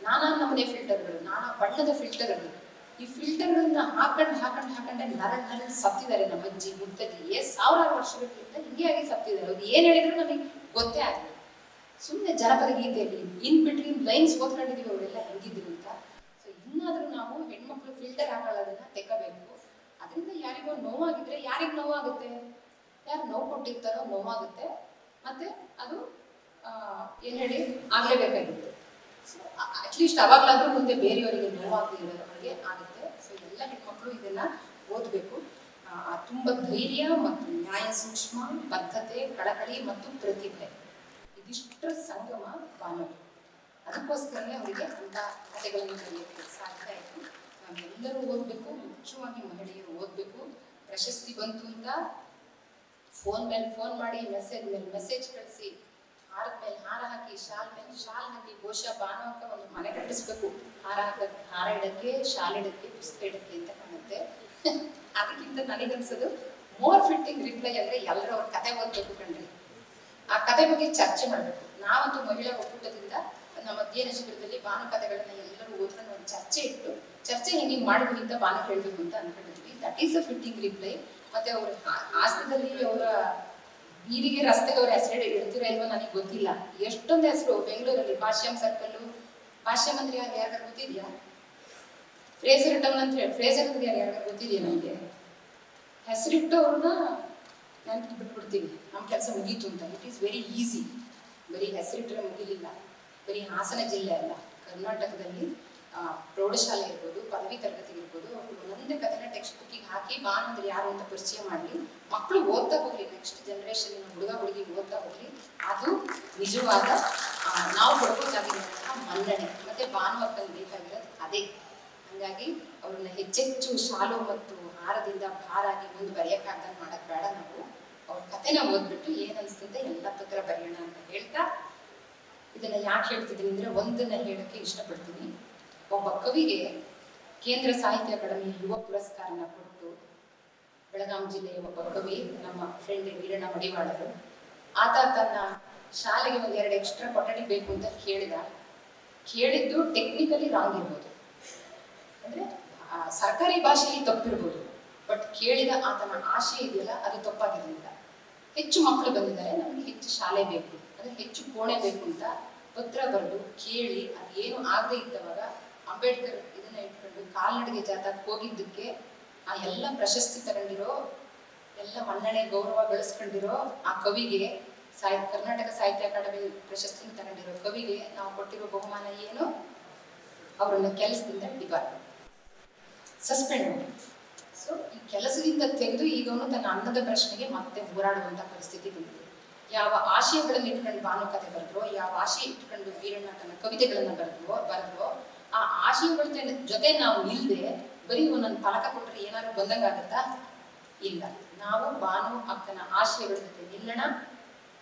ನಾನಾ ನಮೂನೆ ಫಿಲ್ಟರ್ಗಳು, ನಾನಾ ಬಣ್ಣದ ಫಿಲ್ಟರ್ಗಳು. ಈ ಫಿಲ್ಟರ್ಗಳನ್ನ ಹಾಕೊಂಡೆ ನರ ಸತ್ತಿದ್ದಾರೆ. ನಮ್ಮ ಅಜ್ಜಿ ಮುತ್ತಜ್ಜಿ ಸಾವಿರಾರು ವರ್ಷಗಳಿಂದ ಹಿಂಗೆ ಆಗಿ ಸತ್ತಿದ್ದಾರೆ. ಅವ್ರು ಏನ್ ಹೇಳಿದ್ರು ನಮಗೆ ಗೊತ್ತೇ ಆಗಲಿಲ್ಲ. ಸುಮ್ಮನೆ ಜನಪದ ಗೀತೆಯಲ್ಲಿ ಇನ್ ಬಿಟ್ವೀನ್ ಲೈನ್ಸ್ ಓದ್ಕೊಂಡಿದೀವಿ ಅವರೆಲ್ಲ ಹೆಂಗಿದ್ರು ಅಂತ. ಸೊ ಇನ್ನಾದ್ರೂ ನಾವು ಹೆಣ್ಮಕ್ಳು ಫಿಲ್ಟರ್ ಹಾಕೊಳ್ಳೋದನ್ನ ತೆಕ್ಕಬೇಕು. ಅದರಿಂದ ಯಾರಿಗೋ ನೋವಾಗಿದ್ರೆ, ಯಾರಿಗ್ ನೋವಾಗುತ್ತೆ, ಯಾರು ನೋವು ಕೊಟ್ಟಿರ್ತಾರೋ ನೋವಾಗುತ್ತೆ. ಮತ್ತೆ ಅದು ಏನ್ ಹೇಳಿ ಆಗ್ಲೇಬೇಕಾಗಿತ್ತು. ಸೊ ಅಟ್ಲೀಸ್ಟ್ ಅವಾಗ್ಲಾದ್ರೂ ಮುಂದೆ ಬೇರೆಯವರಿಗೆ ನೋವಾಗದಿರೋರಿಗೆ ಆಗುತ್ತೆ. ಸೊ ಎಲ್ಲ ಹೆಣ್ಮಕ್ಳು ಇದನ್ನ ಓದಬೇಕು. ತುಂಬಾ ಧೈರ್ಯ ಮತ್ತು ನ್ಯಾಯ ಸೂಕ್ಷ್ಮ, ಬದ್ಧತೆ, ಕಳಕಳಿ ಮತ್ತು ಪ್ರತಿಭೆ, ಇದಿಷ್ಟರ ಸಂಗಮ ಬಾನವಿ. ಅದಕ್ಕೋಸ್ಕರನೇ ಅವರಿಗೆ ಅಂತ ಕಥೆಗಳನ್ನು ಬರೆಯೋಕ್ಕೆ ಸಾಧ್ಯ ಆಯಿತು. ನಾವೆಲ್ಲರೂ ಓದಬೇಕು, ಮುಖ್ಯವಾಗಿ ಮಹಿಳೆಯರು ಓದಬೇಕು. ಪ್ರಶಸ್ತಿ ಬಂತು ಅಂತ ಫೋನ್ ಮೇಲೆ ಫೋನ್ ಮಾಡಿ, ಮೆಸೇಜ್ ಮೇಲೆ ಮೆಸೇಜ್ ಕಳಿಸಿ, ಹಾರದ ಮೇಲೆ ಹಾರ ಹಾಕಿ, ಶಾಲ್ ಮೇಲೆ ಶಾಲ್ ಹಾಕಿ, ಬಹುಶಃ ಭಾನುವಕ್ಕ ಒಂದು ಮನೆ ಕಟ್ಟಿಸ್ಬೇಕು. ಹಾರ ಇಡಕ್ಕೆ, ಶಾಲ್ ಇಡಕ್ಕೆ, ಪುಸ್ತಕ ಇಡಕ್ಕೆ ಅಂತ ಕಾಣುತ್ತೆ. ಅದಕ್ಕಿಂತ ನನಗನ್ಸೋದು ಮೋರ್ ಫಿಟ್ಟಿಂಗ್ ರಿಪ್ಲೈ ಅಂದ್ರೆ ಎಲ್ಲರೂ ಅವ್ರ ಕತೆ ಓದ್ಬೇಕು ಕಣ್ರಿ. ಆ ಕತೆ ಬಗ್ಗೆ ಚರ್ಚೆ ಮಾಡಬೇಕು. ನಾವಂತೂ ಮಹಿಳಾ ಒಕ್ಕೂಟದಿಂದ ನಮ್ಮ ಅಧ್ಯಯನ ಶಿಬಿರದಲ್ಲಿ ಭಾನು ಕಥೆಗಳನ್ನ ಎಲ್ಲರೂ ಓದ್ಕೊಂಡು ಒಂದು ಚರ್ಚೆ ಇಟ್ಟು, ಚರ್ಚೆ ಹಿಂಗೆ ಮಾಡಿದ್ವಿ ಅಂತ ಭಾನು ಹೇಳ್ಬೇಕು ಅಂತ ಅನ್ಕೊಂಡಿದ್ವಿ. That is a fitting reply. ಮತ್ತೆ ಅವ್ರ ಆಸ್ತಿದಲ್ಲಿ ಅವರ ಬೀದಿಗೆ ರಸ್ತೆಗೆ ಅವ್ರ ಹೆಸರು ಇಡ್ತೀರಾ ಇಲ್ವೋ ನನಗೆ ಗೊತ್ತಿಲ್ಲ. ಎಷ್ಟೊಂದು ಹೆಸರು ಬೆಂಗಳೂರಲ್ಲಿ ಭಾಷ್ಯಂ ಸರ್ಕಲ್ಲು, ಭಾಷ್ಯಂ ಅಂದ್ರೆ ಯಾರಿಗಾರು ಗೊತ್ತಿದ್ಯಾ? ಫ್ರೇಸರ್ ಟೌನ್ ಅಂತ ಹೇಳಿ, ಫ್ರೇಸರ್ ಅಂದ್ರೆ ಯಾರಿಗಾರು ಗೊತ್ತಿದೆಯಾ? ನನಗೆ ಹೆಸರಿಟ್ಟು ಅವ್ರನ್ನ ನೆನಪು ಬಿಟ್ಬಿಡ್ತೀವಿ, ನಮ್ಮ ಕೆಲಸ ಮುಗೀತು ಅಂತ. It is very easy. ಬರೀ ಹೆಸರಿಟ್ಟರೆ ಮುಗಿಲಿಲ್ಲ. ಬರೀ ಹಾಸನ ಜಿಲ್ಲೆ ಅಲ್ಲ, ಕರ್ನಾಟಕದಲ್ಲಿ ಪ್ರೌಢಶಾಲೆ ಇರ್ಬೋದು, ಪದವಿ ತರಗತಿ ಇರ್ಬೋದು, ಅವರು ಒಂದೊಂದೇ ಕಥೆನ ಟೆಕ್ಸ್ಟ್ ಬುಕ್ಕಿಗೆ ಹಾಕಿ ಬಾನು ಅಂದ್ರೆ ಯಾರು ಅಂತ ಪರಿಚಯ ಮಾಡಲಿ. ಮಕ್ಕಳು ಓದ್ತಾ ಹೋಗ್ಲಿ, ನೆಕ್ಸ್ಟ್ ಜನರೇಷನ್ ಹುಡುಗ ಹುಡುಗಿ ಓದ್ತಾ ಹೋಗ್ಲಿ. ಅದು ನಿಜವಾದ ನಾವು ಕೊಡ್ಬೇಕಾಗಿರುವಂತಹ ಮನ್ನಣೆ. ಮತ್ತೆ ಭಾನುವಕ್ಕಲ್ಲಿ ಬೇಕಾಗಿರೋದು ಅದೇ. ಹಾಗಾಗಿ ಅವ್ರನ್ನ ಹೆಚ್ಚೆಚ್ಚು ಶಾಲು ಮತ್ತು ಹಾರದಿಂದ ಭಾರಾಗಿ ಮುಂದೆ ಬರೆಯಕ್ಕಾಗ್ದಂಗೆ ಮಾಡಕ್ ಬೇಡ. ನಾವು ಅವ್ರ ಕಥೆನ ಓದ್ಬಿಟ್ಟು ಏನನ್ಸ್ತದೆ ಎಲ್ಲ ಪತ್ರ ಬರೆಯೋಣ ಅಂತ ಹೇಳ್ತಾ, ಇದನ್ನ ಯಾಕೆ ಹೇಳ್ತಿದ್ದೀನಿ ಅಂದ್ರೆ ಒಂದನ್ನ ಹೇಳಕ್ಕೆ ಇಷ್ಟಪಡ್ತೀನಿ. ಒಬ್ಬ ಕವಿಗೆ ಕೇಂದ್ರ ಸಾಹಿತ್ಯ ಅಕಾಡೆಮಿ ಯುವ ಪುರಸ್ಕಾರನ ಕೊಟ್ಟು, ಬೆಳಗಾಂ ಜಿಲ್ಲೆಯ ಒಬ್ಬ ಕವಿ, ನಮ್ಮ ಫ್ರೆಂಡ್ ವೀರಣ್ಣ ಮಡಿವಾಳರು, ಆತ ತನ್ನ ಶಾಲೆಗೆ ಒಂದು 2 ಎಕ್ಸ್ಟ್ರಾ ಕೊಠಡಿ ಬೇಕು ಅಂತ ಕೇಳಿದ್ದು ಟೆಕ್ನಿಕಲಿ ರಾಂಗ್ ಇರ್ಬೋದು, ಅಂದ್ರೆ ಸರ್ಕಾರಿ ಭಾಷೆಯಲ್ಲಿ ತಪ್ಪಿರ್ಬೋದು. ಬಟ್ ಕೇಳಿದ ಆತನ ಆಶೆ ಇದೆಯಲ್ಲ, ಅದು ತಪ್ಪಾಗಿರ್ಲಿಲ್ಲ. ಹೆಚ್ಚು ಮಕ್ಕಳು ಬಂದಿದ್ದಾರೆ, ನಮಗೆ ಹೆಚ್ಚು ಶಾಲೆ ಬೇಕು, ಅಂದ್ರೆ ಹೆಚ್ಚು ಕೋಣೆ ಬೇಕು ಅಂತ ಪತ್ರ ಬರೆದು ಕೇಳಿ, ಅದೇನು ಆಗದೆ ಇದ್ದವಾಗ ಅಂಬೇಡ್ಕರ್ ಇದನ್ನ ಇಟ್ಕೊಂಡು ಕಾಲ್ನಡಿಗೆ ಜಾಥಾಕ್ಕೆ ಹೋಗಿದ್ದಕ್ಕೆ ಆ ಎಲ್ಲ ಪ್ರಶಸ್ತಿ ತಗೊಂಡಿರೋ, ಎಲ್ಲ ಮನ್ನಣೆ ಗೌರವ ಗಳಿಸ್ಕೊಂಡಿರೋ ಆ ಕವಿಗೆ, ಕರ್ನಾಟಕ ಸಾಹಿತ್ಯ ಅಕಾಡೆಮಿ ಪ್ರಶಸ್ತಿ ತಗೊಂಡಿರೋ ಕವಿಗೆ ನಾವು ಕೊಟ್ಟಿರೋ ಬಹುಮಾನ ಏನು? ಅವರನ್ನ ಕೆಲಸದಿಂದ ಡಿಬಾರ್, ಸಸ್ಪೆಂಡ್ ಮಾಡಿ. ಸೊ ಈ ಕೆಲಸದಿಂದ ತೆಗೆದು ಈಗ ಅವನು ತನ್ನ ಅನ್ನದ ಪ್ರಶ್ನೆಗೆ ಮತ್ತೆ ಹೋರಾಡುವಂತ ಪರಿಸ್ಥಿತಿ ಬಂದಿದೆ. ಯಾವ ಆಶಯಗಳನ್ನು ಇಟ್ಕೊಂಡು ಭಾನುಕತೆ ಬರೆದ್ರೋ, ಯಾವ ಆಶಯ ಇಟ್ಕೊಂಡು ವೀರಣ್ಣ ತನ್ನ ಕವಿತೆಗಳನ್ನ ಬರೆದ್ರೋ ಆ ಆಶಯಗಳ ಜೊತೆ ನಾವು ನಿಲ್ಲದೆ ಬರೀ ಒಂದೊಂದು ಫಲಕ ಕೊಟ್ಟರೆ ಏನಾದ್ರು ಬಂದಂಗಾಗತ್ತಾ? ಇಲ್ಲ. ನಾವು ಭಾನು ಅಕ್ಕನ ಆಶಯಗಳ ಜೊತೆ ನಿಲ್ಲೋಣ,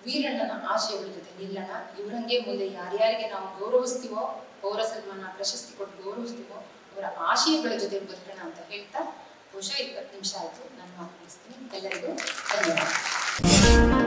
ವೀರಣ್ಣನ ಆಶಯಗಳ ಜೊತೆ ನಿಲ್ಲೋಣ. ಇವರಂಗೆ ಮುಂದೆ ಯಾರ್ಯಾರಿಗೆ ನಾವು ಗೌರವಿಸ್ತೀವೋ, ಪೌರ ಸನ್ಮಾನ ಪ್ರಶಸ್ತಿ ಕೊಟ್ಟು ಗೌರವಿಸ್ತೀವೋ ಅವರ ಆಶಯಗಳ ಜೊತೆ ಬದುಕೋಣ ಅಂತ ಹೇಳ್ತಾ ಬಹುಶಃ 20 ನಿಮಿಷ ಆಯ್ತು. ನಾನು ಮಾತು ಮುಗಿಸ್ತೀನಿ. ಎಲ್ಲರಿಗೂ ಧನ್ಯವಾದ.